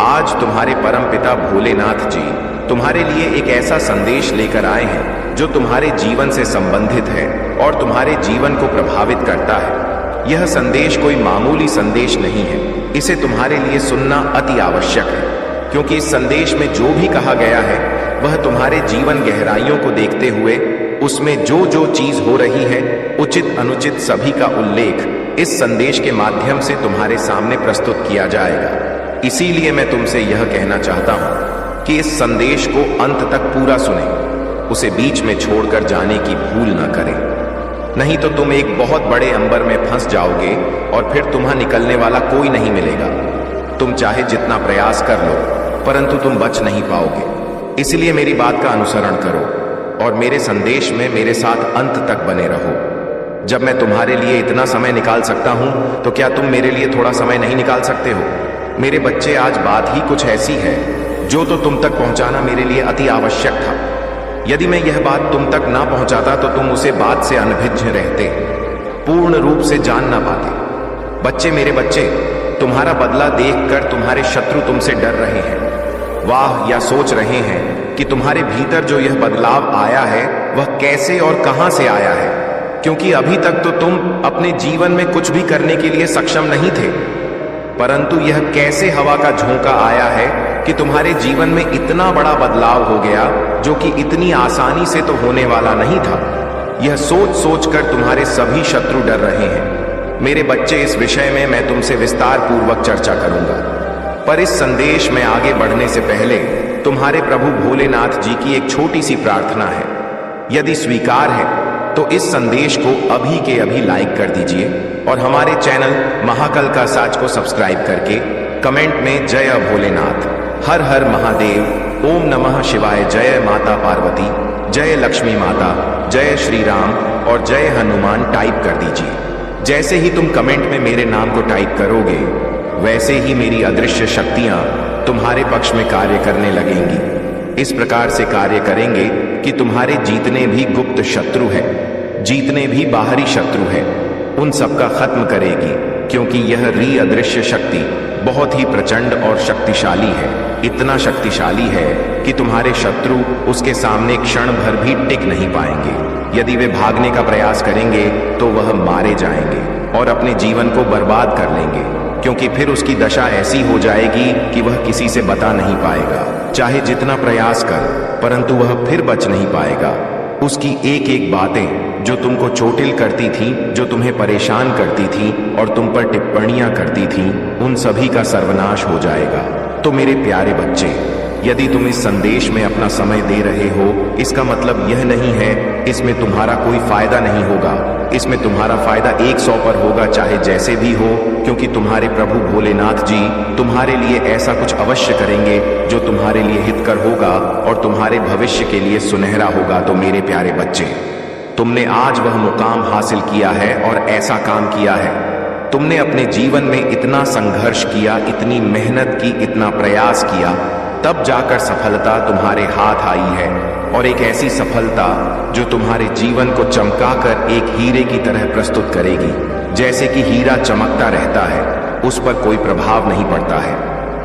आज तुम्हारे परम पिता भोलेनाथ जी तुम्हारे लिए एक ऐसा संदेश लेकर आए हैं जो तुम्हारे जीवन से संबंधित है और तुम्हारे जीवन को प्रभावित करता है। यह संदेश कोई मामूली संदेश नहीं है, इसे तुम्हारे लिए सुनना अति आवश्यक है, क्योंकि इस संदेश में जो भी कहा गया है वह तुम्हारे जीवन गहराइयों को देखते हुए उसमें जो जो चीज हो रही है, उचित अनुचित सभी का उल्लेख इस संदेश के माध्यम से तुम्हारे सामने प्रस्तुत किया जाएगा। इसीलिए मैं तुमसे यह कहना चाहता हूं कि इस संदेश को अंत तक पूरा सुने, उसे बीच में छोड़कर जाने की भूल न करें, नहीं तो तुम एक बहुत बड़े अंबर में फंस जाओगे और फिर तुम्हां निकलने वाला कोई नहीं मिलेगा। तुम चाहे जितना प्रयास कर लो परंतु तुम बच नहीं पाओगे। इसलिए मेरी बात का अनुसरण करो और मेरे संदेश में मेरे साथ अंत तक बने रहो। जब मैं तुम्हारे लिए इतना समय निकाल सकता हूं तो क्या तुम मेरे लिए थोड़ा समय नहीं निकाल सकते हो? मेरे बच्चे, आज बात ही कुछ ऐसी है जो तो तुम तक पहुंचाना मेरे लिए अति आवश्यक था। यदि मैं यह बात तुम तक ना पहुंचाता तो तुम उसे बात से अनभिज्ञ रहते, पूर्ण रूप से जान ना पाते। बच्चे, मेरे बच्चे, तुम्हारा बदला देखकर तुम्हारे शत्रु तुमसे डर रहे हैं। वाह, या सोच रहे हैं कि तुम्हारे भीतर जो यह बदलाव आया है वह कैसे और कहां से आया है, क्योंकि अभी तक तो तुम अपने जीवन में कुछ भी करने के लिए सक्षम नहीं थे। परंतु यह कैसे हवा का झोंका आया है कि तुम्हारे जीवन में इतना बड़ा बदलाव हो गया जो कि इतनी आसानी से तो होने वाला नहीं था। यह सोच सोचकर तुम्हारे सभी शत्रु डर रहे हैं। मेरे बच्चे, इस विषय में मैं तुमसे विस्तार पूर्वक चर्चा करूंगा, पर इस संदेश में आगे बढ़ने से पहले तुम्हारे प्रभु भोलेनाथ जी की एक छोटी सी प्रार्थना है। यदि स्वीकार है तो इस संदेश को अभी के अभी लाइक कर दीजिए और हमारे चैनल महाकाल का साज को सब्सक्राइब करके कमेंट में जय भोलेनाथ, हर हर महादेव, ओम नमः शिवाय, जय माता पार्वती, जय लक्ष्मी माता, जय श्री राम और जय हनुमान टाइप कर दीजिए। जैसे ही तुम कमेंट में मेरे नाम को टाइप करोगे वैसे ही मेरी अदृश्य शक्तियां तुम्हारे पक्ष में कार्य करने लगेंगी। इस प्रकार से कार्य करेंगे कि तुम्हारे जितने भी गुप्त शत्रु हैं, जितने भी बाहरी शत्रु हैं, उन सबका खत्म करेगी, क्योंकि यह अदृश्य शक्ति बहुत ही प्रचंड और शक्तिशाली है। इतना शक्तिशाली है कि तुम्हारे शत्रु उसके सामने क्षण भर भी टिक नहीं पाएंगे। यदि वे भागने का प्रयास करेंगे तो वह मारे जाएंगे और अपने जीवन को बर्बाद कर लेंगे, क्योंकि फिर उसकी दशा ऐसी हो जाएगी कि वह किसी से बता नहीं पाएगा। चाहे जितना प्रयास कर, परंतु वह फिर बच नहीं पाएगा। उसकी एक एक बातें जो तुमको चोटिल करती थी, जो तुम्हें परेशान करती थी और तुम पर टिप्पणियां करती थी, उन सभी का सर्वनाश हो जाएगा। तो मेरे प्यारे बच्चे, यदि तुम इस संदेश में अपना समय दे रहे हो, इसका मतलब यह नहीं है इसमें तुम्हारा कोई फायदा नहीं होगा। इसमें तुम्हारा फायदा 100 पर होगा, चाहे जैसे भी हो, क्योंकि तुम्हारे प्रभु भोलेनाथ जी तुम्हारे लिए ऐसा कुछ अवश्य करेंगे जो तुम्हारे लिए हितकर होगा और तुम्हारे भविष्य के लिए सुनहरा होगा। तो मेरे प्यारे बच्चे, तुमने आज वह मुकाम हासिल किया है और ऐसा काम किया है। तुमने अपने जीवन में इतना संघर्ष किया, इतनी मेहनत की, इतना प्रयास किया, तब जाकर सफलता तुम्हारे हाथ आई है, और एक ऐसी सफलता जो तुम्हारे जीवन को चमकाकर एक हीरे की तरह प्रस्तुत करेगी। जैसे कि हीरा चमकता रहता है, उस पर कोई प्रभाव नहीं पड़ता है,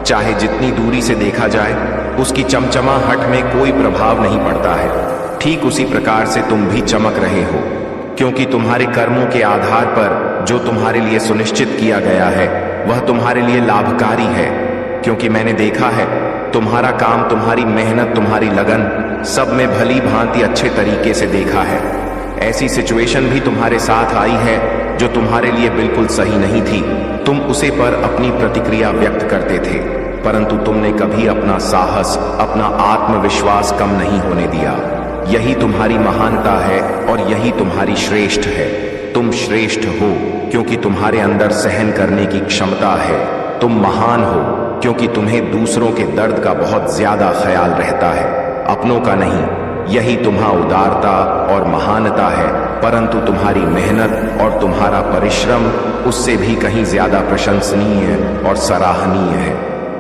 चाहे जितनी दूरी से देखा जाए उसकी चमचमाहट में कोई प्रभाव नहीं पड़ता है। ठीक उसी प्रकार से तुम भी चमक रहे हो, क्योंकि तुम्हारे कर्मों के आधार पर जो तुम्हारे लिए सुनिश्चित किया गया है वह तुम्हारे लिए लाभकारी है। क्योंकि मैंने देखा है तुम्हारा काम, तुम्हारी मेहनत, तुम्हारी लगन सब में भली भांति अच्छे तरीके से देखा है। ऐसी सिचुएशन भी तुम्हारे साथ आई है जो तुम्हारे लिए बिल्कुल सही नहीं थी। तुम उसे पर अपनी प्रतिक्रिया व्यक्त करते थे, परंतु तुमने कभी अपना साहस, अपना आत्मविश्वास कम नहीं होने दिया। यही तुम्हारी महानता है और यही तुम्हारी श्रेष्ठ है। तुम श्रेष्ठ हो क्योंकि तुम्हारे अंदर सहन करने की क्षमता है। तुम महान हो क्योंकि तुम्हें दूसरों के दर्द का बहुत ज्यादा ख्याल रहता है, अपनों का नहीं। यही तुम्हारा उदारता और महानता है, परंतु तुम्हारी मेहनत और तुम्हारा परिश्रम उससे भी कहीं ज्यादा प्रशंसनीय और सराहनीय है।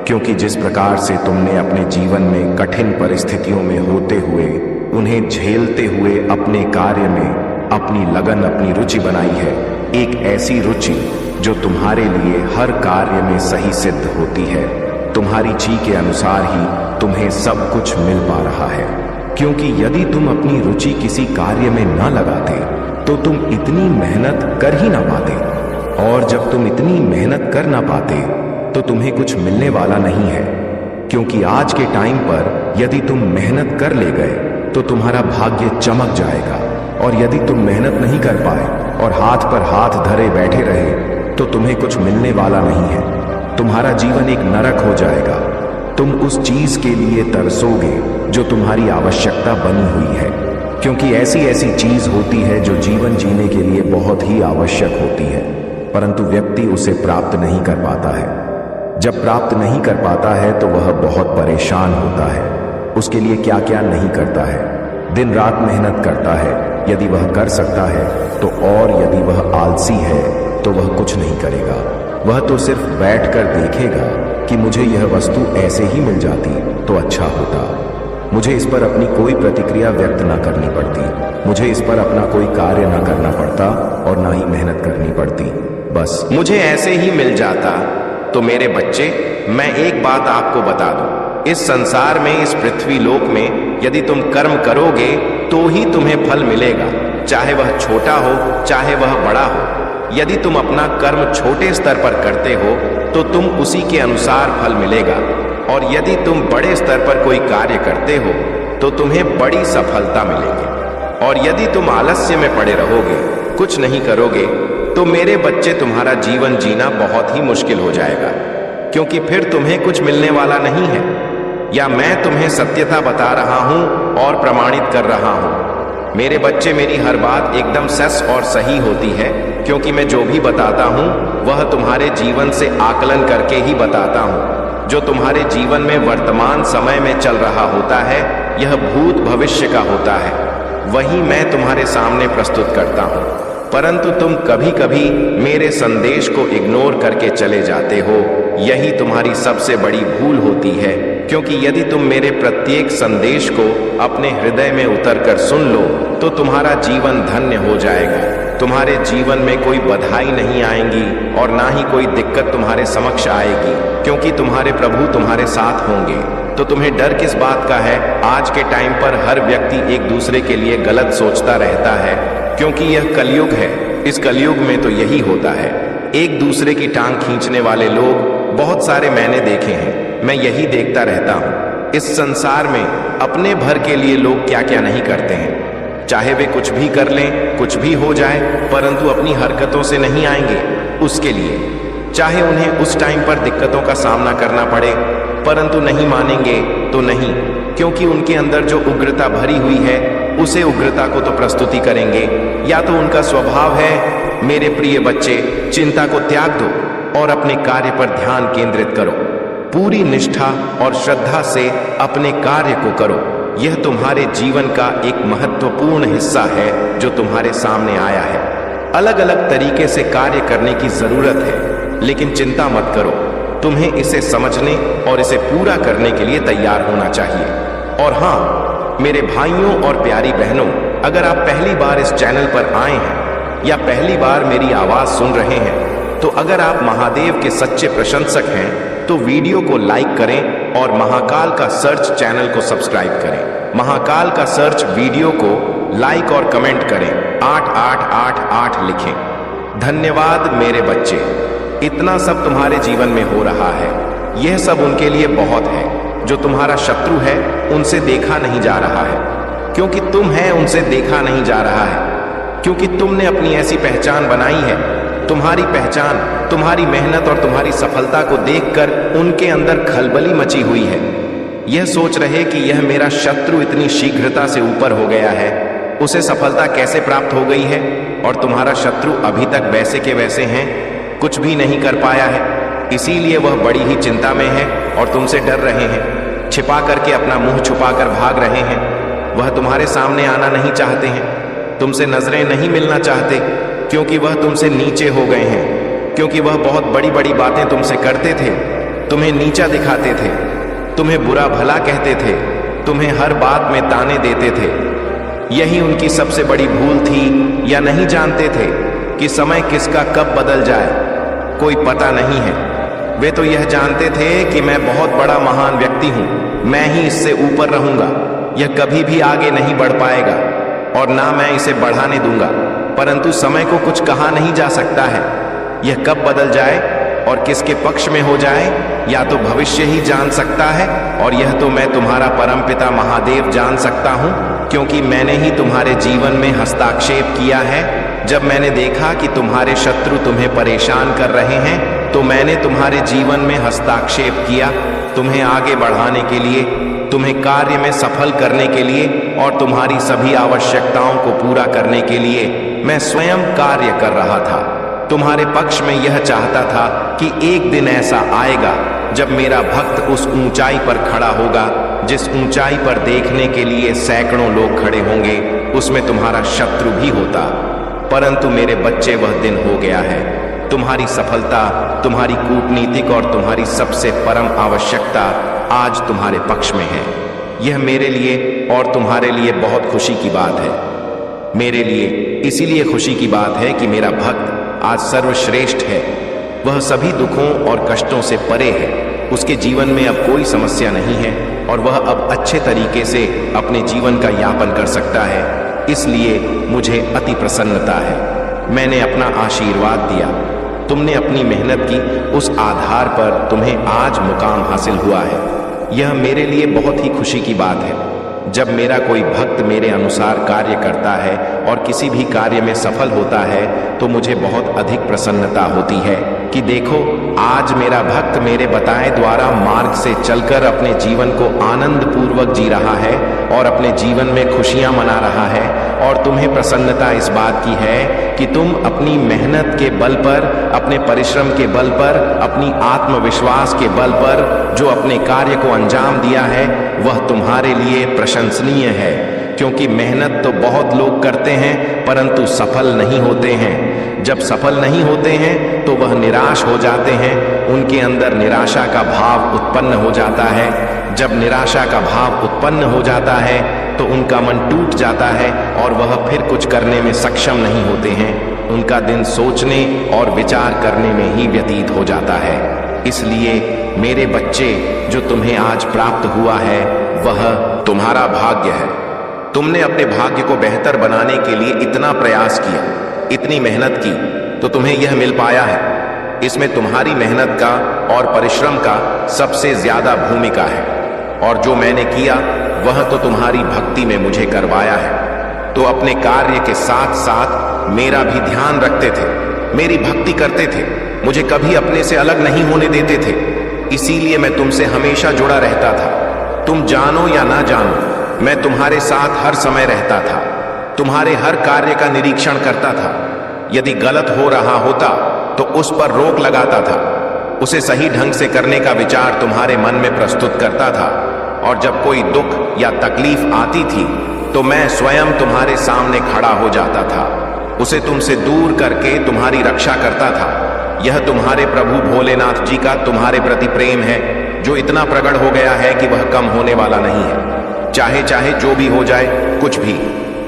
क्योंकि जिस प्रकार से तुमने अपने जीवन में कठिन परिस्थितियों में होते हुए, उन्हें झेलते हुए अपने कार्य में अपनी लगन, अपनी रुचि बनाई है, एक ऐसी रुचि जो तुम्हारे लिए हर कार्य में सही सिद्ध होती है, तुम्हारी ची के अनुसार ही तुम्हें सब कुछ मिल पा रहा है। क्योंकि यदि तुम अपनी रुचि किसी कार्य में न लगाते तो तुम इतनी मेहनत कर ही ना पाते, और जब तुम इतनी मेहनत कर ना पाते तो तुम्हें कुछ मिलने वाला नहीं है। क्योंकि आज के टाइम पर यदि तुम मेहनत कर ले गए तो तुम्हारा भाग्य चमक जाएगा, और यदि तुम मेहनत नहीं कर पाए और हाथ पर हाथ धरे बैठे रहे तो तुम्हें कुछ मिलने वाला नहीं है। तुम्हारा जीवन एक नरक हो जाएगा। तुम उस चीज के लिए तरसोगे जो तुम्हारी आवश्यकता बनी हुई है, क्योंकि ऐसी ऐसी चीज होती है जो जीवन जीने के लिए बहुत ही आवश्यक होती है, परंतु व्यक्ति उसे प्राप्त नहीं कर पाता है। जब प्राप्त नहीं कर पाता है तो वह बहुत परेशान होता है। उसके लिए क्या क्या नहीं करता है, दिन रात मेहनत करता है यदि वह कर सकता है तो, और यदि वह आलसी है तो वह कुछ नहीं करेगा। वह तो सिर्फ बैठकर देखेगा कि मुझे यह वस्तु ऐसे ही मिल जाती तो अच्छा होता, मुझे इस पर अपनी कोई प्रतिक्रिया व्यक्त ना करनी पड़ती, मुझे इस पर अपना कोई कार्य ना करना पड़ता और ना ही मेहनत करनी पड़ती, बस मुझे ऐसे ही मिल जाता। तो मेरे बच्चे, मैं एक बात आपको बता दूं, इस संसार में, इस पृथ्वी लोक में यदि तुम कर्म करोगे तो ही तुम्हें फल मिलेगा, चाहे वह छोटा हो चाहे वह बड़ा हो। यदि तुम अपना कर्म छोटे स्तर पर करते हो तो तुम उसी के अनुसार फल मिलेगा, और यदि तुम बड़े स्तर पर कोई कार्य करते हो तो तुम्हें बड़ी सफलता मिलेगी। और यदि तुम आलस्य में पड़े रहोगे, कुछ नहीं करोगे, तो मेरे बच्चे तुम्हारा जीवन जीना बहुत ही मुश्किल हो जाएगा, क्योंकि फिर तुम्हें कुछ मिलने वाला नहीं है। या मैं तुम्हें सत्यता बता रहा हूं और प्रमाणित कर रहा हूं। मेरे बच्चे, मेरी हर बात एकदम सच और सही होती है, क्योंकि मैं जो भी बताता हूं वह तुम्हारे जीवन से आकलन करके ही बताता हूं। जो तुम्हारे जीवन में वर्तमान समय में चल रहा होता है, यह भूत भविष्य का होता है, वही मैं तुम्हारे सामने प्रस्तुत करता हूं। परंतु तुम कभी कभी मेरे संदेश को इग्नोर करके चले जाते हो। यही तुम्हारी सबसे बड़ी भूल होती है, क्योंकि यदि तुम मेरे प्रत्येक संदेश को अपने हृदय में उतरकर सुन लो तो तुम्हारा जीवन धन्य हो जाएगा। तुम्हारे जीवन में कोई बधाई नहीं आएंगी और ना ही कोई दिक्कत तुम्हारे समक्ष आएगी, क्योंकि तुम्हारे प्रभु तुम्हारे साथ होंगे। तो तुम्हें डर किस बात का है? आज के टाइम पर हर व्यक्ति एक दूसरे के लिए गलत सोचता रहता है, क्योंकि यह कलयुग है। इस कलयुग में तो यही होता है, एक दूसरे की टांग खींचने वाले लोग बहुत सारे मैंने देखे हैं। मैं यही देखता रहता हूँ। इस संसार में अपने भर के लिए लोग क्या क्या नहीं करते हैं, चाहे वे कुछ भी कर लें, कुछ भी हो जाए, परंतु अपनी हरकतों से नहीं आएंगे उसके लिए। चाहे उन्हें उस टाइम पर दिक्कतों का सामना करना पड़े, परंतु नहीं मानेंगे तो नहीं, क्योंकि उनके अंदर जो उग्रता भरी हुई है उसे उग्रता को तो प्रस्तुति करेंगे। या तो उनका स्वभाव है, मेरे प्रिय बच्चे, चिंता को त्याग दो और अपने कार्य पर ध्यान केंद्रित करो। पूरी निष्ठा और श्रद्धा से अपने कार्य को करो। यह तुम्हारे जीवन का एक महत्वपूर्ण हिस्सा है जो तुम्हारे सामने आया है। अलग अलग तरीके से कार्य करने की जरूरत है, लेकिन चिंता मत करो। तुम्हें इसे समझने और इसे पूरा करने के लिए तैयार होना चाहिए। और हाँ मेरे भाइयों और प्यारी बहनों, अगर आप पहली बार इस चैनल पर आए हैं या पहली बार मेरी आवाज सुन रहे हैं, तो अगर आप महादेव के सच्चे प्रशंसक हैं तो वीडियो को लाइक करें और महाकाल का सर्च चैनल को सब्सक्राइब करें। महाकाल का सर्च वीडियो को लाइक और कमेंट करें, 8888 लिखें। धन्यवाद मेरे बच्चे। इतना सब तुम्हारे जीवन में हो रहा है, यह सब उनके लिए बहुत है। जो तुम्हारा शत्रु है उनसे देखा नहीं जा रहा है, क्योंकि तुम है उनसे देखा नहीं जा रहा है, क्योंकि तुमने अपनी ऐसी पहचान बनाई है। तुम्हारी पहचान, तुम्हारी मेहनत और तुम्हारी सफलता को देखकर उनके अंदर खलबली मची हुई है। यह सोच रहे कि यह मेरा शत्रु इतनी शीघ्रता से ऊपर हो गया है, उसे सफलता कैसे प्राप्त हो गई है, और तुम्हारा शत्रु अभी तक वैसे के वैसे हैं, कुछ भी नहीं कर पाया है। इसीलिए वह बड़ी ही चिंता में है और तुमसे डर रहे हैं, छिपा करके अपना मुंह छुपाकर भाग रहे हैं। वह तुम्हारे सामने आना नहीं चाहते हैं, तुमसे नजरें नहीं मिलना चाहते, क्योंकि वह तुमसे नीचे हो गए हैं, क्योंकि वह बहुत बड़ी बड़ी बातें तुमसे करते थे, तुम्हें नीचा दिखाते थे, तुम्हें बुरा भला कहते थे, तुम्हें हर बात में ताने देते थे। यही उनकी सबसे बड़ी भूल थी, या नहीं जानते थे कि समय किसका कब बदल जाए कोई पता नहीं है। वे तो यह जानते थे कि मैं बहुत बड़ा महान व्यक्ति हूं, मैं ही इससे ऊपर रहूंगा, यह कभी भी आगे नहीं बढ़ पाएगा और ना मैं इसे बढ़ाने दूंगा। परंतु समय को कुछ कहा नहीं जा सकता है, यह कब बदल जाए और किसके पक्ष में हो जाए या तो भविष्य ही जान सकता है, और यह तो मैं तुम्हारा परमपिता महादेव जान सकता हूं, क्योंकि मैंने ही तुम्हारे जीवन में हस्तक्षेप किया है। जब मैंने देखा कि तुम्हारे शत्रु तुम्हें परेशान कर रहे हैं, तो मैंने तुम्हारे जीवन में हस्तक्षेप किया, तुम्हें आगे बढ़ाने के लिए, तुम्हें कार्य में सफल करने के लिए और तुम्हारी सभी आवश्यकताओं को पूरा करने के लिए मैं स्वयं कार्य कर रहा था। तुम्हारे पक्ष में यह चाहता था कि एक दिन ऐसा आएगा जब मेरा भक्त उस ऊंचाई पर खड़ा होगा जिस ऊंचाई पर देखने के लिए सैकड़ों लोग खड़े होंगे, उसमें तुम्हारा शत्रु भी होता। परंतु मेरे बच्चे, वह दिन हो गया है। तुम्हारी सफलता, तुम्हारी कूटनीतिक और तुम्हारी सबसे परम आवश्यकता आज तुम्हारे पक्ष में है। यह मेरे लिए और तुम्हारे लिए बहुत खुशी की बात है। मेरे लिए इसीलिए खुशी की बात है कि मेरा भक्त आज सर्वश्रेष्ठ है। वह सभी दुखों और कष्टों से परे है, उसके जीवन में अब कोई समस्या नहीं है और वह अब अच्छे तरीके से अपने जीवन का यापन कर सकता है। इसलिए मुझे अति प्रसन्नता है। मैंने अपना आशीर्वाद दिया, तुमने अपनी मेहनत की, उस आधार पर तुम्हें आज मुकाम हासिल हुआ है। यह मेरे लिए बहुत ही खुशी की बात है। जब मेरा कोई भक्त मेरे अनुसार कार्य करता है और किसी भी कार्य में सफल होता है, तो मुझे बहुत अधिक प्रसन्नता होती है कि देखो, आज मेरा भक्त मेरे बताए द्वारा मार्ग से चलकर अपने जीवन को आनंद पूर्वक जी रहा है और अपने जीवन में खुशियां मना रहा है। और तुम्हें प्रसन्नता इस बात की है कि तुम अपनी मेहनत के बल पर, अपने परिश्रम के बल पर, अपनी आत्मविश्वास के बल पर जो अपने कार्य को अंजाम दिया है, वह तुम्हारे लिए प्रशंसनीय है। क्योंकि मेहनत तो बहुत लोग करते हैं परंतु सफल नहीं होते हैं। जब सफल नहीं होते हैं तो वह निराश हो जाते हैं, उनके अंदर निराशा का भाव उत्पन्न हो जाता है। जब निराशा का भाव उत्पन्न हो जाता है तो उनका मन टूट जाता है और वह फिर कुछ करने में सक्षम नहीं होते हैं। उनका दिन सोचने और विचार करने में ही व्यतीत हो जाता है। इसलिए मेरे बच्चे, जो तुम्हें आज प्राप्त हुआ है वह तुम्हारा भाग्य है। तुमने अपने भाग्य को बेहतर बनाने के लिए इतना प्रयास किया, इतनी मेहनत की, तो तुम्हें यह मिल पाया है। इसमें तुम्हारी मेहनत का और परिश्रम का सबसे ज्यादा भूमिका है, और जो मैंने किया वह तो तुम्हारी भक्ति में मुझे करवाया है। तो अपने कार्य के साथ साथ मेरा भी ध्यान रखते थे, मेरी भक्ति करते थे, मुझे कभी अपने से अलग नहीं होने देते थे। इसीलिए मैं तुमसे हमेशा जुड़ा रहता था। तुम जानो या ना जानो, मैं तुम्हारे साथ हर समय रहता था, तुम्हारे हर कार्य का निरीक्षण करता था। यदि गलत हो रहा होता तो उस पर रोक लगाता था, उसे सही ढंग से करने का विचार तुम्हारे मन में प्रस्तुत करता था। और जब कोई दुख या तकलीफ आती थी तो मैं स्वयं तुम्हारे सामने खड़ा हो जाता था, उसे तुमसे दूर करके तुम्हारी रक्षा करता था। यह तुम्हारे प्रभु भोलेनाथ जी का तुम्हारे प्रति प्रेम है, जो इतना प्रकट हो गया है कि वह कम होने वाला नहीं है, चाहे चाहे जो भी हो जाए, कुछ भी।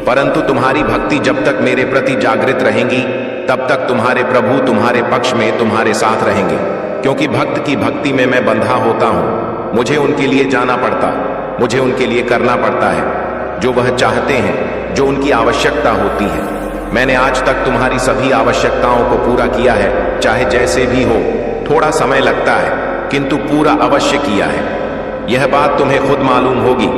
परंतु तुम्हारी भक्ति जब तक मेरे प्रति जागृत रहेंगी, तब तक तुम्हारे प्रभु तुम्हारे पक्ष में तुम्हारे साथ रहेंगे। क्योंकि भक्त की भक्ति में मैं बंधा होता हूं, मुझे उनके लिए जाना पड़ता, मुझे उनके लिए करना पड़ता है जो वह चाहते हैं, जो उनकी आवश्यकता होती है। मैंने आज तक तुम्हारी सभी आवश्यकताओं को पूरा किया है, चाहे जैसे भी हो। थोड़ा समय लगता है किंतु पूरा अवश्य किया है। यह बात तुम्हें खुद मालूम होगी।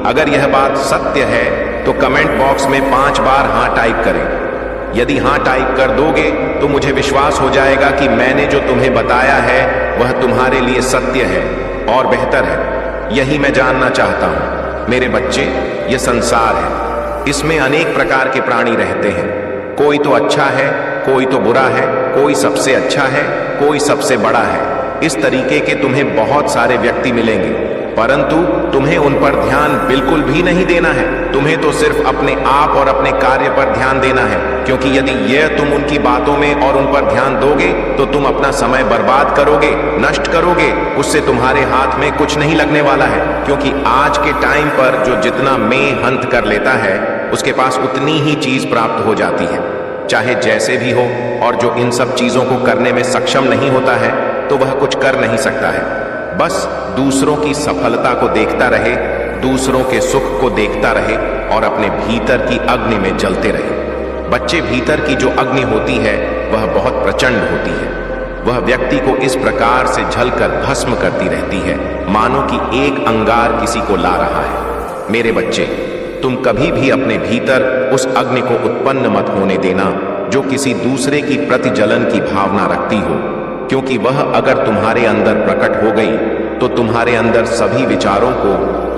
अगर यह बात सत्य है तो कमेंट बॉक्स में 5 बार हाँ टाइप करें। यदि हाँ टाइप कर दोगे तो मुझे विश्वास हो जाएगा कि मैंने जो तुम्हें बताया है वह तुम्हारे लिए सत्य है और बेहतर है। यही मैं जानना चाहता हूं। मेरे बच्चे, यह संसार है, इसमें अनेक प्रकार के प्राणी रहते हैं। कोई तो अच्छा है, कोई तो बुरा है, कोई सबसे अच्छा है, कोई सबसे बड़ा है। इस तरीके के तुम्हें बहुत सारे व्यक्ति मिलेंगे, परंतु तुम्हें उन पर ध्यान बिल्कुल भी नहीं देना है। तुम्हें तो सिर्फ अपने आप और अपने कार्य पर ध्यान देना है, क्योंकि यदि यह तुम उनकी बातों में और उन पर ध्यान दोगे तो तुम अपना समय बर्बाद करोगे, नष्ट करोगे। उससे तुम्हारे हाथ में कुछ नहीं लगने वाला है, क्योंकि आज के टाइम पर जो जितना में हंत कर लेता है उसके पास उतनी ही चीज प्राप्त हो जाती है, चाहे जैसे भी हो। और जो इन सब चीजों को करने में सक्षम नहीं होता है तो वह कुछ कर नहीं सकता है। बस दूसरों की सफलता को देखता रहे, दूसरों के सुख को देखता रहे और अपने भीतर की अग्नि में जलते रहे। बच्चे भीतर की जो अग्नि होती है वह बहुत प्रचंड होती है। वह व्यक्ति को इस प्रकार से झलकर भस्म करती रहती है मानो कि एक अंगार किसी को ला रहा है। मेरे बच्चे, तुम कभी भी अपने भीतर उस अग्नि को उत्पन्न मत होने देना जो किसी दूसरे की प्रतिजलन की भावना रखती हो, क्योंकि वह अगर तुम्हारे अंदर प्रकट हो गई तो तुम्हारे अंदर सभी विचारों को,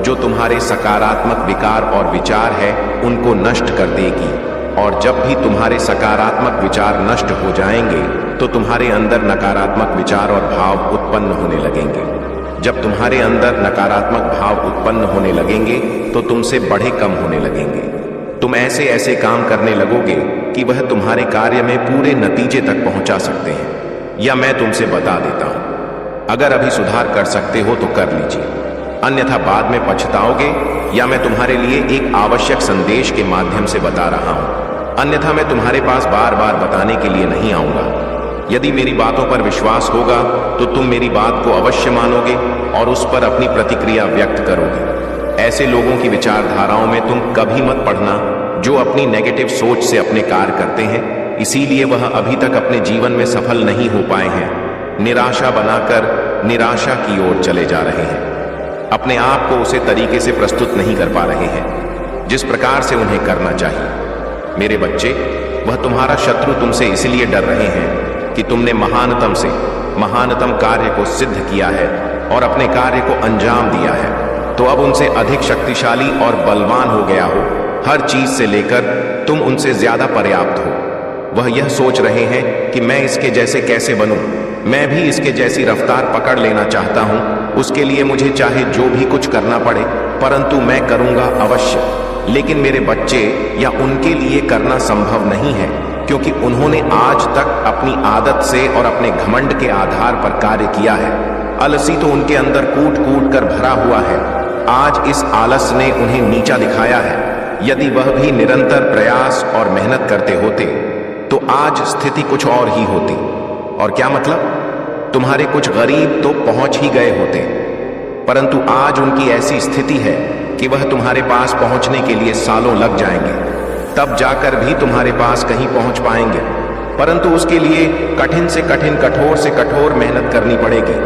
जो तुम्हारे सकारात्मक विकार और विचार है, उनको नष्ट कर देगी। और जब भी तुम्हारे सकारात्मक विचार नष्ट हो जाएंगे तो तुम्हारे अंदर नकारात्मक विचार और भाव उत्पन्न होने लगेंगे। जब तुम्हारे अंदर नकारात्मक भाव उत्पन्न होने लगेंगे तो तुमसे बढ़े कम होने लगेंगे। तुम ऐसे ऐसे काम करने लगोगे कि वह तुम्हारे कार्य में पूरे नतीजे तक पहुंचा सकते हैं। या मैं तुमसे बता देता हूं, अगर अभी सुधार कर सकते हो तो कर लीजिए, अन्यथा बाद में पछताओगे। या मैं तुम्हारे लिए एक आवश्यक संदेश के माध्यम से बता रहा हूं, अन्यथा मैं तुम्हारे पास बार बार बताने के लिए नहीं आऊंगा। यदि मेरी बातों पर विश्वास होगा तो तुम मेरी बात को अवश्य मानोगे और उस पर अपनी प्रतिक्रिया व्यक्त करोगे। ऐसे लोगों की विचारधाराओं में तुम कभी मत पढ़ना जो अपनी नेगेटिव सोच से अपने कार्य करते हैं, इसीलिए वह अभी तक अपने जीवन में सफल नहीं हो पाए हैं। निराशा बनाकर निराशा की ओर चले जा रहे हैं, अपने आप को उसे तरीके से प्रस्तुत नहीं कर पा रहे हैं जिस प्रकार से उन्हें करना चाहिए। मेरे बच्चे, वह तुम्हारा शत्रु तुमसे इसलिए डर रहे हैं कि तुमने महानतम से महानतम कार्य को सिद्ध किया है और अपने कार्य को अंजाम दिया है, तो अब उनसे अधिक शक्तिशाली और बलवान हो गया हो। हर चीज से लेकर तुम उनसे ज्यादा पर्याप्त हो। वह यह सोच रहे हैं कि मैं इसके जैसे कैसे बनूं, मैं भी इसके जैसी रफ्तार पकड़ लेना चाहता हूं, उसके लिए मुझे चाहे जो भी कुछ करना पड़े, परंतु मैं करूंगा अवश्य। लेकिन मेरे बच्चे, या उनके लिए करना संभव नहीं है, क्योंकि उन्होंने आज तक अपनी आदत से और अपने घमंड के आधार पर कार्य किया है। आलसी तो उनके अंदर कूट कूट कर भरा हुआ है। आज इस आलस ने उन्हें नीचा दिखाया है। यदि वह भी निरंतर प्रयास और मेहनत करते होते तो आज स्थिति कुछ और ही होती। और क्या मतलब? तुम्हारे कुछ गरीब तो पहुंच ही गए होते, परंतु आज उनकी ऐसी स्थिति है कि वह तुम्हारे पास पहुंचने के लिए सालों लग जाएंगे, तब जाकर भी तुम्हारे पास कहीं पहुंच पाएंगे। परंतु उसके लिए कठिन से कठिन, कठोर से कठोर मेहनत करनी पड़ेगी,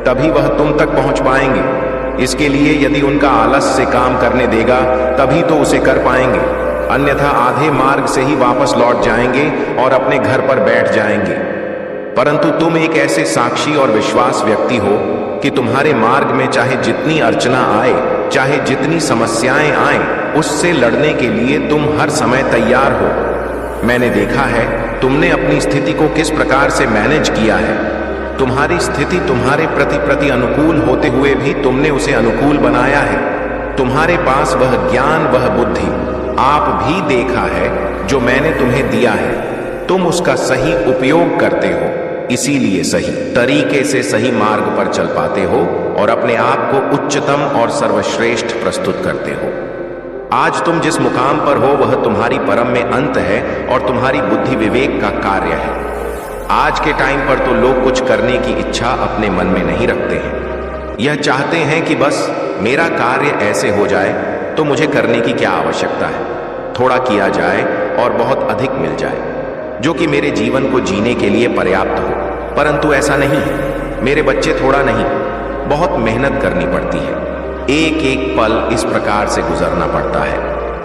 तभी वह तुम तक पहुंच पाएंगे। इसके लिए यदि उनका आलस से काम करने देगा तभी तो उसे कर पाएंगे, अन्यथा आधे मार्ग से ही वापस लौट जाएंगे और अपने घर पर बैठ जाएंगे। परंतु तुम एक ऐसे साक्षी और विश्वास व्यक्ति हो कि तुम्हारे मार्ग में चाहे जितनी अर्चना आए, चाहे जितनी समस्याएं आए, उससे लड़ने के लिए तुम हर समय तैयार हो। मैंने देखा है तुमने अपनी स्थिति को किस प्रकार से मैनेज किया है। तुम्हारी स्थिति तुम्हारे प्रति अनुकूल होते हुए भी तुमने उसे अनुकूल बनाया है। तुम्हारे पास वह ज्ञान, वह बुद्धि आप भी देखा है जो मैंने तुम्हें दिया है। तुम उसका सही उपयोग करते हो, इसीलिए सही तरीके से सही मार्ग पर चल पाते हो और अपने आप को उच्चतम और सर्वश्रेष्ठ प्रस्तुत करते हो। आज तुम जिस मुकाम पर हो वह तुम्हारी परम में अंत है और तुम्हारी बुद्धि विवेक का कार्य है। आज के टाइम पर तो लोग कुछ करने की इच्छा अपने मन में नहीं रखते हैं। यह चाहते हैं कि बस मेरा कार्य ऐसे हो जाए तो मुझे करने की क्या आवश्यकता है, थोड़ा किया जाए और बहुत अधिक मिल जाए, जो कि मेरे जीवन को जीने के लिए पर्याप्त हो। परंतु ऐसा नहीं है मेरे बच्चे, थोड़ा नहीं, बहुत मेहनत करनी पड़ती है। एक एक पल इस प्रकार से गुजरना पड़ता है।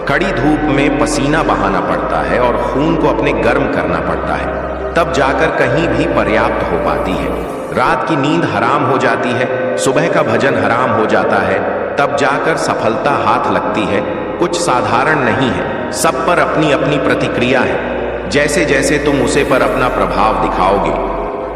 कड़ी धूप में पसीना बहाना पड़ता है और खून को अपने गर्म करना पड़ता है, तब जाकर कहीं भी पर्याप्त हो पाती है। रात की नींद हराम हो जाती है, सुबह का भजन हराम हो जाता है, तब जाकर सफलता हाथ लगती है। कुछ साधारण नहीं है, सब पर अपनी अपनी प्रतिक्रिया है। जैसे जैसे तुम उसे पर अपना प्रभाव दिखाओगे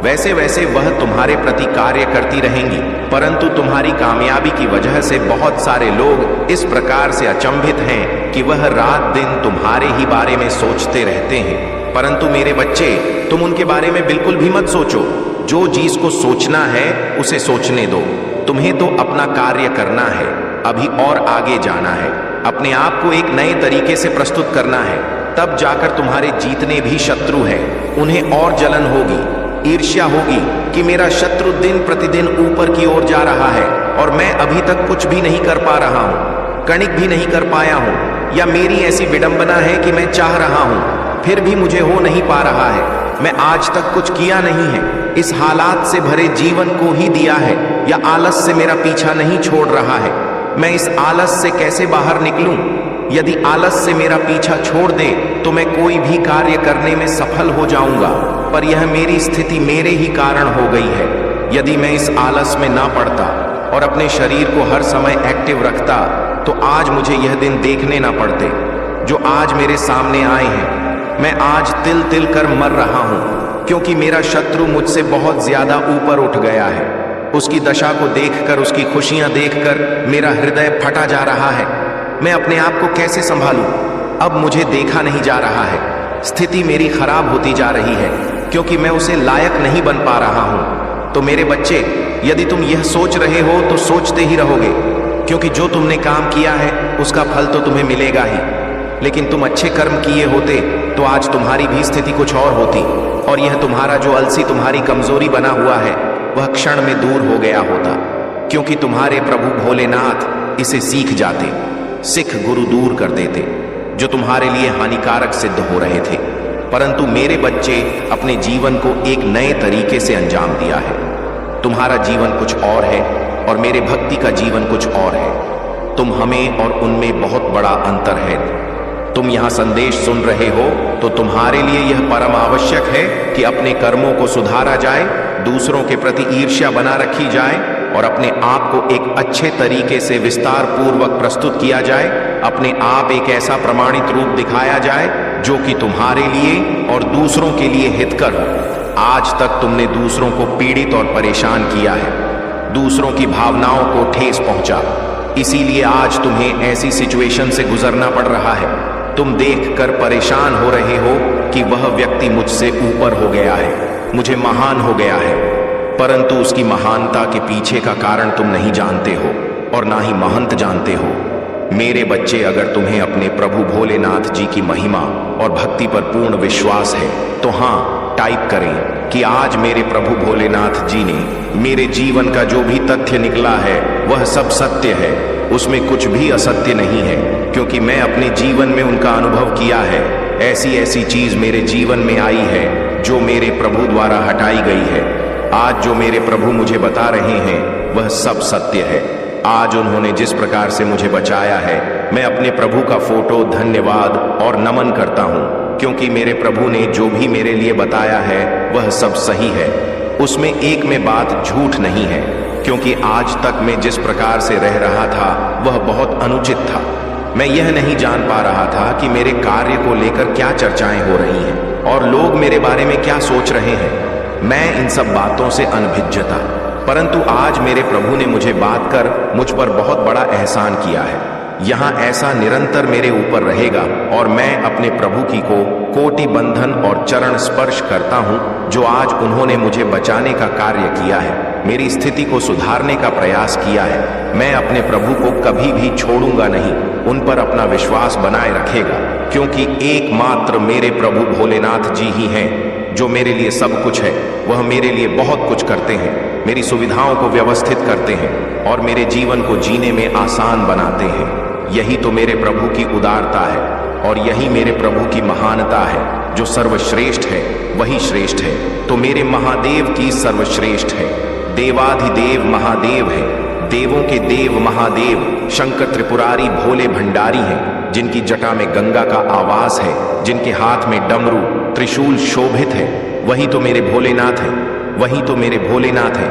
वैसे वैसे वह तुम्हारे प्रति कार्य करती रहेंगी। परंतु तुम्हारी कामयाबी की वजह से बहुत सारे लोग इस प्रकार से अचंभित हैं कि वह रात दिन तुम्हारे ही बारे में सोचते रहते हैं। परंतु मेरे बच्चे, तुम उनके बारे में बिल्कुल भी मत सोचो। जो चीज को सोचना है उसे सोचने दो। तुम्हें तो अपना कार्य करना है, अभी और आगे जाना है, अपने आप को एक नए तरीके से प्रस्तुत करना है। तब जाकर तुम्हारे जीतने भी शत्रु हैं, उन्हें और जलन होगी। ईर्ष्या होगी कि मेरा शत्रु दिन प्रतिदिन ऊपर की ओर जा रहा है और मैं अभी तक कुछ भी नहीं कर पा रहा हूं, कणिक भी नहीं कर पाया हूं, या मेरी ऐसी विडंबना है कि मैं चाह रहा हूं फिर भी मुझे हो नहीं पा रहा है, मैं आज तक कुछ किया नहीं है, इस हालात से भरे जीवन को ही दिया है, या आलस से मेरा पीछा नहीं छोड़ रहा है, मैं इस आलस से कैसे बाहर निकलूं? यदि आलस से मेरा पीछा छोड़ दे तो मैं कोई भी कार्य करने में सफल हो जाऊंगा, पर यह मेरी स्थिति मेरे ही कारण हो गई है। यदि मैं इस आलस में ना पड़ता और अपने शरीर को हर समय एक्टिव रखता तो आज मुझे यह दिन देखने ना पड़ते जो आज मेरे सामने आए हैं। मैं आज तिल तिल कर मर रहा हूं क्योंकि मेरा शत्रु मुझसे बहुत ज्यादा ऊपर उठ गया है। उसकी दशा को देखकर, उसकी खुशियां देखकर मेरा हृदय फटा जा रहा है। मैं अपने आप को कैसे संभालूं? अब मुझे देखा नहीं जा रहा है। स्थिति मेरी खराब होती जा रही है क्योंकि मैं उसे लायक नहीं बन पा रहा हूं। तो मेरे बच्चे, यदि तुम यह सोच रहे हो तो सोचते ही रहोगे, क्योंकि जो तुमने काम किया है उसका फल तो तुम्हें मिलेगा ही। लेकिन तुम अच्छे कर्म किए होते तो आज तुम्हारी भी स्थिति कुछ और होती, और यह तुम्हारा जो अलसी तुम्हारी कमजोरी बना हुआ है वह क्षण में दूर हो गया होता, क्योंकि तुम्हारे प्रभु भोलेनाथ इसे सीख जाते, सिख गुरु दूर कर देते जो तुम्हारे लिए हानिकारक सिद्ध हो रहे थे। परंतु मेरे बच्चे अपने जीवन को एक नए तरीके से अंजाम दिया है। तुम्हारा जीवन कुछ और है और मेरे भक्ति का जीवन कुछ और है। तुम हमें और उनमें बहुत बड़ा अंतर है। तुम यहाँ संदेश सुन रहे हो तो तुम्हारे लिए यह परम आवश्यक है कि अपने कर्मों को सुधारा जाए, दूसरों के प्रति ईर्ष्या बना रखी जाए और अपने आप को एक अच्छे तरीके से विस्तार पूर्वक प्रस्तुत किया जाए। अपने आप एक ऐसा प्रमाणित रूप दिखाया जाए जो कि तुम्हारे लिए और दूसरों के लिए हितकर हो। आज तक तुमने दूसरों को पीड़ित और परेशान किया है, दूसरों की भावनाओं को ठेस पहुंचा, इसीलिए आज तुम्हें ऐसी सिचुएशन से गुजरना पड़ रहा है। तुम देखकर परेशान हो रहे हो कि वह व्यक्ति मुझसे ऊपर हो गया है, मुझे महान हो गया है, परंतु उसकी महानता के पीछे का कारण तुम नहीं जानते हो और ना ही महंत जानते हो। मेरे बच्चे, अगर तुम्हें अपने प्रभु भोलेनाथ जी की महिमा और भक्ति पर पूर्ण विश्वास है तो हाँ, टाइप करें कि आज मेरे प्रभु भोलेनाथ जी ने मेरे जीवन का जो भी तथ्य निकला है वह सब सत्य है, उसमें कुछ भी असत्य नहीं है, क्योंकि मैं अपने जीवन में उनका अनुभव किया है। ऐसी ऐसी चीज मेरे जीवन में आई है जो मेरे प्रभु द्वारा हटाई गई है। आज जो मेरे प्रभु मुझे बता रहे हैं वह सब सत्य है। आज उन्होंने जिस प्रकार से मुझे बचाया है, मैं अपने प्रभु का फोटो, धन्यवाद और नमन करता हूँ, क्योंकि मेरे प्रभु ने जो भी मेरे लिए बताया है वह सब सही है, उसमें एक में बात झूठ नहीं है। क्योंकि आज तक मैं जिस प्रकार से रह रहा था वह बहुत अनुचित था। मैं यह नहीं जान पा रहा था कि मेरे कार्य को लेकर क्या चर्चाएं हो रही हैं और लोग मेरे बारे में क्या सोच रहे हैं। मैं इन सब बातों से अनभिज्ञ था, परंतु आज मेरे प्रभु ने मुझे बात कर मुझ पर बहुत बड़ा एहसान किया है। यहाँ ऐसा निरंतर मेरे ऊपर रहेगा और मैं अपने प्रभु की को कोटि बंधन और चरण स्पर्श करता हूँ जो आज उन्होंने मुझे बचाने का कार्य किया है, मेरी स्थिति को सुधारने का प्रयास किया है। मैं अपने प्रभु को कभी भी छोड़ूंगा नहीं, उन पर अपना विश्वास बनाए रखेगा, क्योंकि एकमात्र मेरे प्रभु भोलेनाथ जी ही हैं जो मेरे लिए सब कुछ है। वह मेरे लिए बहुत कुछ करते हैं, मेरी सुविधाओं को व्यवस्थित करते हैं और मेरे जीवन को जीने में आसान बनाते हैं। यही तो मेरे प्रभु की उदारता है और यही मेरे प्रभु की महानता है। जो सर्वश्रेष्ठ है वही श्रेष्ठ है, तो मेरे महादेव की सर्वश्रेष्ठ है। देवाधिदेव महादेव है, देवों के देव महादेव शंकर त्रिपुरारी भोले भंडारी हैं, जिनकी जटा में गंगा का आवास है, जिनके हाथ में डमरू त्रिशूल शोभित है। वही तो मेरे भोलेनाथ है, वही तो मेरे भोलेनाथ है।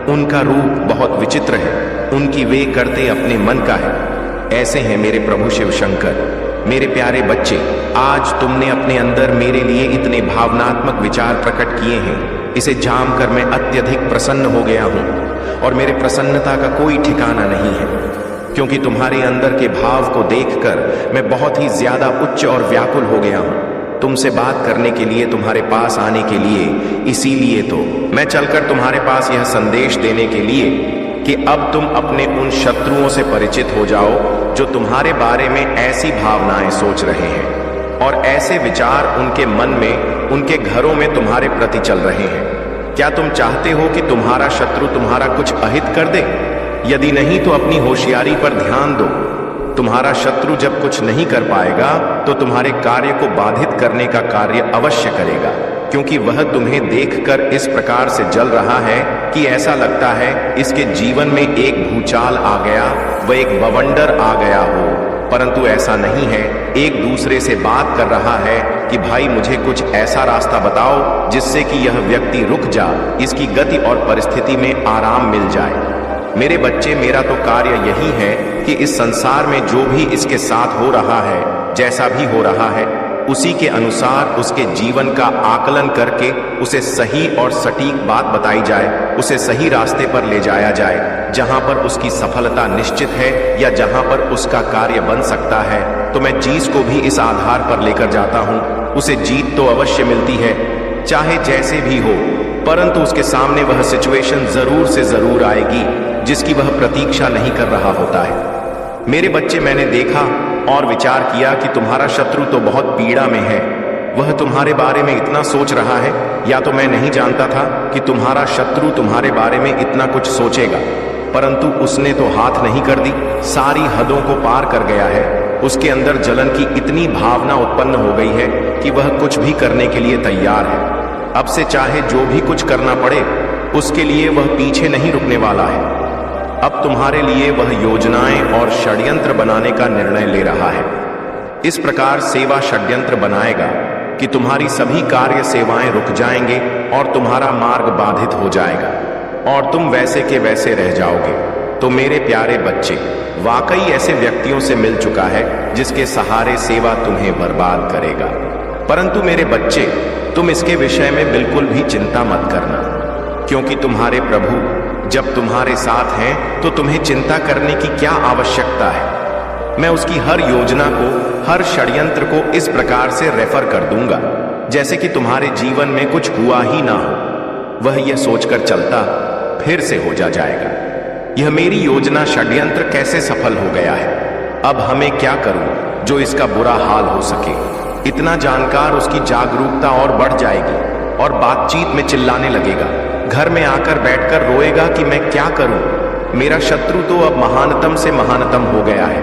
उनका रूप बहुत विचित्र है, उनकी वे करते अपने मन का है। ऐसे हैं मेरे प्रभु शिव शंकर। मेरे प्यारे बच्चे, आज तुमने अपने अंदर मेरे लिए इतने भावनात्मक विचार प्रकट किए हैं, इसे जानकर मैं अत्यधिक प्रसन्न हो गया हूँ और मेरे प्रसन्नता का कोई ठिकाना नहीं है, क्योंकि तुम्हारे अंदर के भाव को देखकर मैं बहुत ही ज्यादा उच्च और व्याकुल हो गया हूँ। तुमसे बात करने के लिए, तुम्हारे पास आने के लिए, इसीलिए तो मैं चलकर तुम्हारे पास यह संदेश देने के लिए कि अब तुम अपने उन शत्रुओं से परिचित हो जाओ जो तुम्हारे बारे में ऐसी भावनाएं सोच रहे हैं और ऐसे विचार उनके मन में, उनके घरों में तुम्हारे प्रति चल रहे हैं। क्या तुम चाहते हो कि तुम्हारा शत्रु तुम्हारा कुछ अहित कर दे? यदि नहीं तो अपनी होशियारी पर ध्यान दो। तुम्हारा शत्रु जब कुछ नहीं कर पाएगा तो तुम्हारे कार्य को बाधित करने का कार्य अवश्य करेगा, क्योंकि वह तुम्हें देखकर इस प्रकार से जल रहा है कि ऐसा लगता है इसके जीवन में एक भूचाल आ गया, वह एक बवंडर आ गया हो। परंतु ऐसा नहीं है, एक दूसरे से बात कर रहा है कि भाई मुझे कुछ ऐसा रास्ता बताओ जिससे कि यह व्यक्ति रुक जा, इसकी गति और परिस्थिति में आराम मिल जाए। मेरे बच्चे, मेरा तो कार्य यही है कि इस संसार में जो भी इसके साथ हो रहा है, जैसा भी हो रहा है, उसी के अनुसार उसके जीवन का आकलन करके उसे सही और सटीक बात बताई जाए, उसे सही रास्ते पर ले जाया जाए, जहां पर उसकी सफलता निश्चित है या जहां पर उसका कार्य बन सकता है। तो मैं चीज को भी इस आधार पर लेकर जाता हूं। उसे जीत तो अवश्य मिलती है, चाहे जैसे भी हो, परंतु उसके सामने वह सिचुएशन जरूर से जरूर आएगी जिसकी वह प्रतीक्षा नहीं कर रहा होता है। मेरे बच्चे, मैंने देखा और विचार किया कि तुम्हारा शत्रु तो बहुत पीड़ा में है। वह तुम्हारे बारे में इतना सोच रहा है, या तो मैं नहीं जानता था कि तुम्हारा शत्रु तुम्हारे बारे में इतना कुछ सोचेगा, परंतु उसने तो हाथ नहीं कर दी, सारी हदों को पार कर गया है। उसके अंदर जलन की इतनी भावना उत्पन्न हो गई है कि वह कुछ भी करने के लिए तैयार है। अब से चाहे जो भी कुछ करना पड़े, उसके लिए वह पीछे नहीं रुकने वाला है। अब तुम्हारे लिए वह योजनाएं और षड्यंत्र बनाने का निर्णय ले रहा है। इस प्रकार सेवा षड्यंत्र बनाएगा कि तुम्हारी सभी कार्य सेवाएं रुक जाएंगे और तुम्हारा मार्ग बाधित हो जाएगा और तुम वैसे के वैसे रह जाओगे। तो मेरे प्यारे बच्चे, वाकई ऐसे व्यक्तियों से मिल चुका है जिसके सहारे सेवा तुम्हें बर्बाद करेगा। परंतु मेरे बच्चे, तुम इसके विषय में बिल्कुल भी चिंता मत करना, क्योंकि तुम्हारे प्रभु जब तुम्हारे साथ हैं तो तुम्हें चिंता करने की क्या आवश्यकता है। मैं उसकी हर योजना को, हर षड्यंत्र को इस प्रकार से रेफर कर दूंगा जैसे कि तुम्हारे जीवन में कुछ हुआ ही ना हो। वह यह सोचकर चलता फिर से हो जाएगा, यह मेरी योजना षड्यंत्र कैसे सफल हो गया है, अब हमें क्या करूं जो इसका बुरा हाल हो सके। इतना जानकार उसकी जागरूकता और बढ़ जाएगी और बातचीत में चिल्लाने लगेगा, घर में आकर बैठकर रोएगा कि मैं क्या करूं, मेरा शत्रु तो अब महानतम से महानतम हो गया है।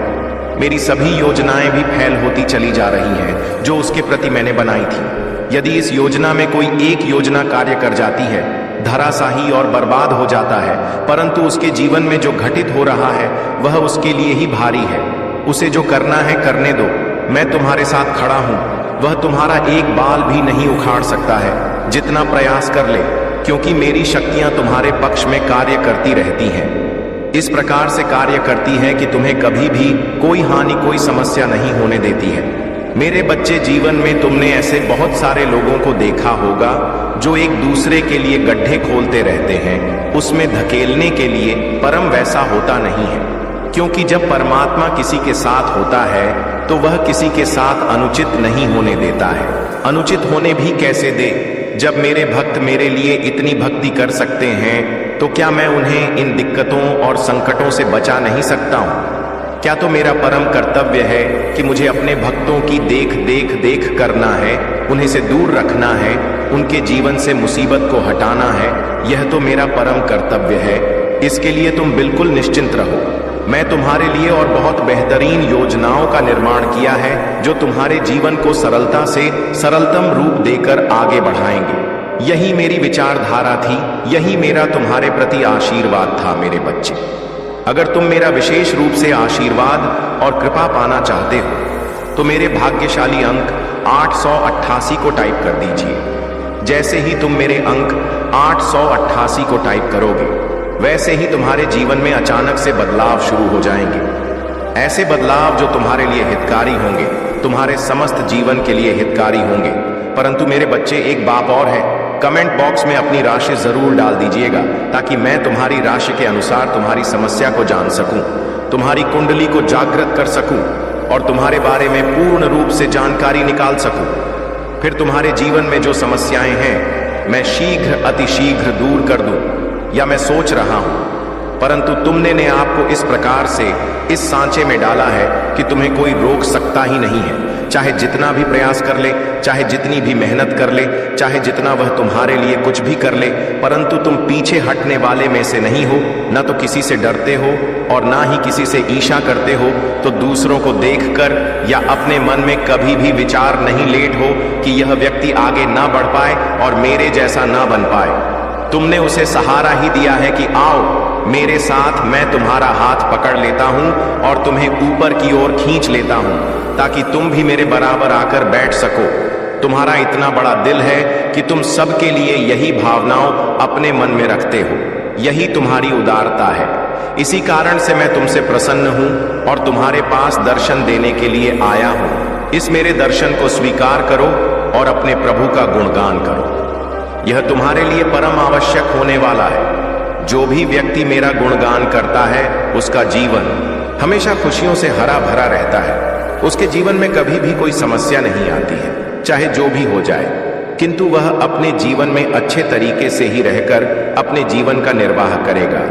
मेरी सभी योजनाएं भी फैल होती चली जा रही हैं जो उसके प्रति मैंने बनाई थी। यदि इस योजना में कोई एक योजना कार्य कर जाती है, धराशाही और बर्बाद हो जाता है, परंतु उसके जीवन में जो घटित हो रहा है वह उसके लिए ही भारी है। उसे जो करना है करने दो, मैं तुम्हारे साथ खड़ा हूं। वह तुम्हारा एक बाल भी नहीं उखाड़ सकता है, जितना प्रयास कर ले, क्योंकि मेरी शक्तियां तुम्हारे पक्ष में कार्य करती रहती हैं। इस प्रकार से कार्य करती हैं कि तुम्हें कभी भी कोई हानि, कोई समस्या नहीं होने देती है। मेरे बच्चे, जीवन में तुमने ऐसे बहुत सारे लोगों को देखा होगा जो एक दूसरे के लिए गड्ढे खोलते रहते हैं, उसमें धकेलने के लिए, परम वैसा होता नहीं है। क्योंकि जब परमात्मा किसी के साथ होता है तो वह किसी के साथ अनुचित नहीं होने देता है। अनुचित होने भी कैसे दे? जब मेरे भक्त मेरे लिए इतनी भक्ति कर सकते हैं तो क्या मैं उन्हें इन दिक्कतों और संकटों से बचा नहीं सकता हूं? क्या तो मेरा परम कर्तव्य है कि मुझे अपने भक्तों की देख करना है, उन्हें से दूर रखना है, उनके जीवन से मुसीबत को हटाना है। यह तो मेरा परम कर्तव्य है। इसके लिए तुम बिल्कुल निश्चिंत रहो। मैं तुम्हारे लिए और बहुत बेहतरीन योजनाओं का निर्माण किया है जो तुम्हारे जीवन को सरलता से सरलतम रूप देकर आगे बढ़ाएंगे। यही मेरी विचारधारा थी, यही मेरा तुम्हारे प्रति आशीर्वाद था मेरे बच्चे। अगर तुम मेरा विशेष रूप से आशीर्वाद और कृपा पाना चाहते हो तो मेरे भाग्यशाली अंक 888 को टाइप कर दीजिए। जैसे ही तुम मेरे अंक 888 को टाइप करोगे, वैसे ही तुम्हारे जीवन में अचानक से बदलाव शुरू हो जाएंगे। ऐसे बदलाव जो तुम्हारे लिए हितकारी होंगे, तुम्हारे समस्त जीवन के लिए हितकारी होंगे। परंतु मेरे बच्चे, एक बात और है, कमेंट बॉक्स में अपनी राशि जरूर डाल दीजिएगा ताकि मैं तुम्हारी राशि के अनुसार तुम्हारी समस्या को जान सकूं, तुम्हारी कुंडली को जागृत कर सकूं और तुम्हारे बारे में पूर्ण रूप से जानकारी निकाल सकूं। फिर तुम्हारे जीवन में जो समस्याएं हैं मैं शीघ्र, अतिशीघ्र दूर कर दूं, या मैं सोच रहा हूं। परंतु तुमने ने आपको इस प्रकार से इस सांचे में डाला है कि तुम्हें कोई रोक सकता ही नहीं है। चाहे जितना भी प्रयास कर ले, चाहे जितनी भी मेहनत कर ले, चाहे जितना वह तुम्हारे लिए कुछ भी कर ले, परंतु तुम पीछे हटने वाले में से नहीं हो। न तो किसी से डरते हो और ना ही किसी से ईर्ष्या करते हो, तो दूसरों को देखकर या अपने मन में कभी भी विचार नहीं लेट हो कि यह व्यक्ति आगे ना बढ़ पाए और मेरे जैसा ना बन पाए। तुमने उसे सहारा ही दिया है कि आओ मेरे साथ, मैं तुम्हारा हाथ पकड़ लेता हूं और तुम्हें ऊपर की ओर खींच लेता हूं, ताकि तुम भी मेरे बराबर आकर बैठ सको। तुम्हारा इतना बड़ा दिल है कि तुम सबके लिए यही भावनाओं अपने मन में रखते हो। यही तुम्हारी उदारता है। इसी कारण से मैं तुमसे प्रसन्न हूं और तुम्हारे पास दर्शन देने के लिए आया हूं। इस मेरे दर्शन को स्वीकार करो और अपने प्रभु का गुणगान करो। यह तुम्हारे लिए परम आवश्यक होने वाला है। जो भी व्यक्ति मेरा गुणगान करता है, उसका जीवन हमेशा खुशियों से हरा भरा रहता है। उसके जीवन में कभी भी कोई समस्या नहीं आती है, चाहे जो भी हो जाए, किंतु वह अपने जीवन में अच्छे तरीके से ही रहकर अपने जीवन का निर्वाह करेगा।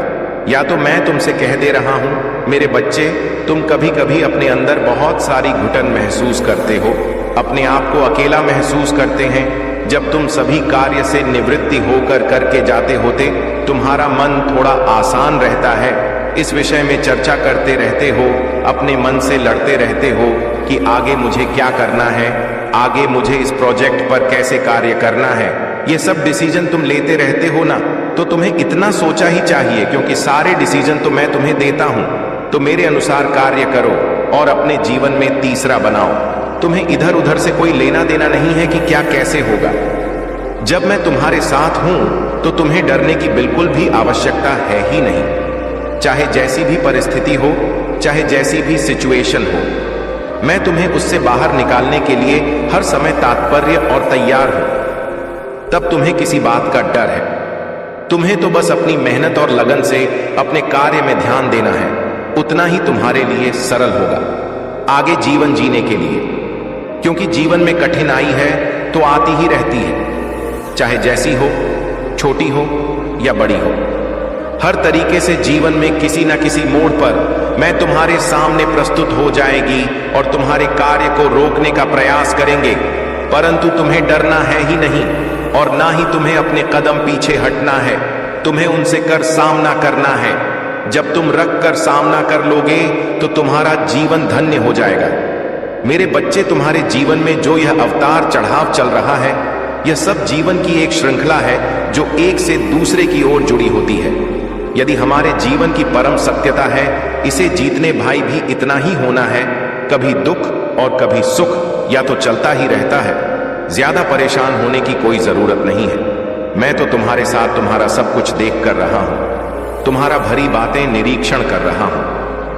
या तो मैं तुमसे कह दे रहा हूं, मेरे बच्चे, तुम कभी कभी अपने अंदर बहुत सारी घुटन महसूस करते हो, अपने आप को अकेला महसूस करते हैं। जब तुम सभी कार्य से निवृत्ति होकर करके जाते होते, तुम्हारा मन थोड़ा आसान रहता है। इस विषय में चर्चा करते रहते हो, अपने मन से लड़ते रहते हो कि आगे मुझे क्या करना है, आगे मुझे इस प्रोजेक्ट पर कैसे कार्य करना है। ये सब डिसीजन तुम लेते रहते हो ना, तो तुम्हें इतना सोचा ही चाहिए, क्योंकि सारे डिसीजन तो मैं तुम्हें देता हूं। तो मेरे अनुसार कार्य करो और अपने जीवन में तीसरा बनाओ। तुम्हें इधर उधर से कोई लेना देना नहीं है कि क्या कैसे होगा। जब मैं तुम्हारे साथ हूं तो तुम्हें डरने की बिल्कुल भी आवश्यकता है ही नहीं। चाहे जैसी भी परिस्थिति हो, चाहे जैसी भी सिचुएशन हो, मैं तुम्हें उससे बाहर निकालने के लिए हर समय तात्पर्य और तैयार हूं। तब तुम्हें किसी बात का डर है। तुम्हें तो बस अपनी मेहनत और लगन से अपने कार्य में ध्यान देना है। उतना ही तुम्हारे लिए सरल होगा आगे जीवन जीने के लिए, क्योंकि जीवन में कठिनाई है तो आती ही रहती है, चाहे जैसी हो, छोटी हो या बड़ी हो। हर तरीके से जीवन में किसी न किसी मोड़ पर मैं तुम्हारे सामने प्रस्तुत हो जाएगी और तुम्हारे कार्य को रोकने का प्रयास करेंगे, परंतु तुम्हें डरना है ही नहीं और ना ही तुम्हें अपने कदम पीछे हटना है। तुम्हें उनसे कर सामना करना है। जब तुम रख कर सामना कर लोगे तो तुम्हारा जीवन धन्य हो जाएगा। मेरे बच्चे, तुम्हारे जीवन में जो यह अवतार चढ़ाव चल रहा है, यह सब जीवन की एक श्रृंखला है जो एक से दूसरे की ओर जुड़ी होती है। यदि हमारे जीवन की परम सत्यता है, इसे जीतने भाई भी इतना ही होना है। कभी दुख और कभी सुख या तो चलता ही रहता है। ज्यादा परेशान होने की कोई जरूरत नहीं है। मैं तो तुम्हारे साथ तुम्हारा सब कुछ देख कर रहा हूं, तुम्हारा भरी बातें निरीक्षण कर रहा हूं,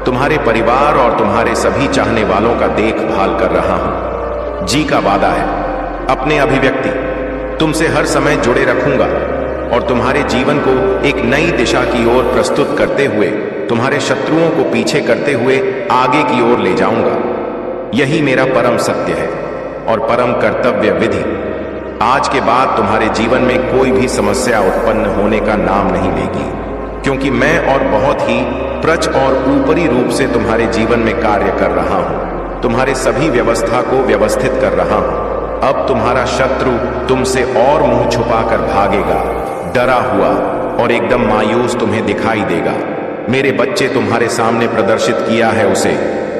तुम्हारे परिवार और तुम्हारे सभी चाहने वालों का देखभाल कर रहा हूं। जी का वादा है, अपने अभिव्यक्ति तुमसे हर समय जुड़े रखूंगा और तुम्हारे जीवन को एक नई दिशा की ओर प्रस्तुत करते हुए, तुम्हारे शत्रुओं को पीछे करते हुए आगे की ओर ले जाऊंगा। यही मेरा परम सत्य है और परम कर्तव्य विधि। आज के बाद तुम्हारे जीवन में कोई भी समस्या उत्पन्न होने का नाम नहीं लेगी, क्योंकि मैं और बहुत ही प्रच और ऊपरी रूप से तुम्हारे जीवन में कार्य कर रहा हूं। तुम्हारे सभी व्यवस्था को व्यवस्थित कर रहा हूं। अब तुम्हारा शत्रु तुमसे और मुंह छुपाकर भागेगा, डरा हुआ और एकदम मायूस तुम्हें दिखाई देगा। मेरे बच्चे, तुम्हारे सामने प्रदर्शित किया है उसे,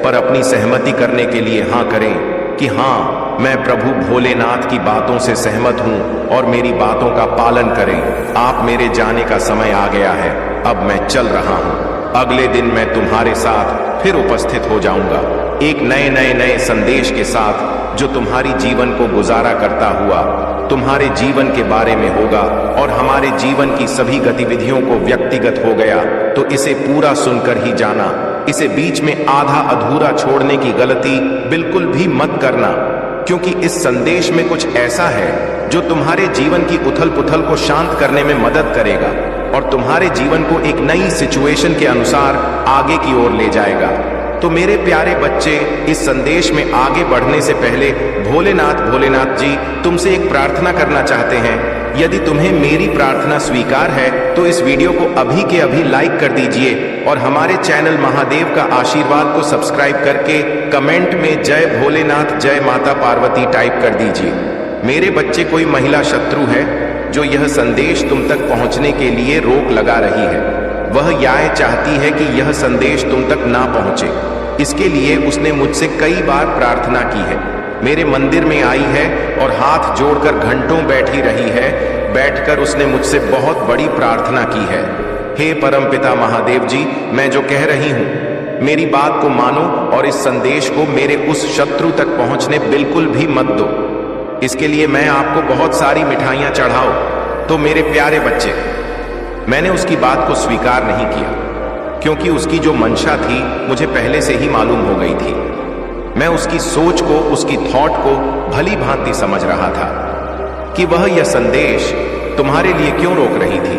पर अपनी सहमति करने के लिए हां करें कि हां, मैं प्रभु भोलेनाथ की बातों से सहमत हूं और मेरी बातों का पालन करें। आप मेरे जाने का समय आ गया है, अब मैं चल रहा हूं। अगले दिन मैं तुम्हारे साथ फिर उपस्थित हो जाऊंगा, एक नए संदेश के साथ, जो तुम्हारी जीवन को गुजारा करता हुआ तुम्हारे जीवन के बारे में होगा और हमारे जीवन की सभी गतिविधियों को व्यक्तिगत हो गया तो इसे पूरा सुनकर ही जाना। इसे बीच में आधा अधूरा छोड़ने की गलती बिल्कुल भी मत करना, क्योंकि इस संदेश में कुछ ऐसा है जो तुम्हारे जीवन की उथल पुथल को शांत करने में मदद करेगा और तुम्हारे जीवन को एक नई सिचुएशन के अनुसार आगे की ओर ले जाएगा। तो मेरे प्यारे बच्चे, इस संदेश में आगे बढ़ने से पहले भोलेनाथ जी तुमसे एक प्रार्थना करना चाहते हैं यदि तुम्हें मेरी प्रार्थना स्वीकार है तो इस वीडियो को अभी के अभी लाइक कर दीजिए और हमारे चैनल महादेव का आशीर्वाद को सब्सक्राइब करके कमेंट में जय भोलेनाथ जय माता पार्वती टाइप कर दीजिए। मेरे बच्चे, कोई महिला शत्रु है जो यह संदेश तुम तक पहुंचने के लिए रोक लगा रही है। वह यह चाहती है कि यह संदेश तुम तक ना पहुंचे। इसके लिए उसने मुझसे कई बार प्रार्थना की है, मेरे मंदिर में आई है और हाथ जोड़कर घंटों बैठी रही है। बैठकर उसने मुझसे बहुत बड़ी प्रार्थना की है। हे परमपिता महादेव जी, मैं जो कह रही हूं, मेरी बात को मानो और इस संदेश को मेरे उस शत्रु तक पहुंचने बिल्कुल भी मत दो। इसके लिए मैं आपको बहुत सारी मिठाइयां चढ़ाओ। तो मेरे प्यारे बच्चे, मैंने उसकी बात को स्वीकार नहीं किया, क्योंकि उसकी जो मंशा थी मुझे पहले से ही मालूम हो गई थी। मैं उसकी सोच को, उसकी थॉट को भली भांति समझ रहा था कि वह यह संदेश तुम्हारे लिए क्यों रोक रही थी।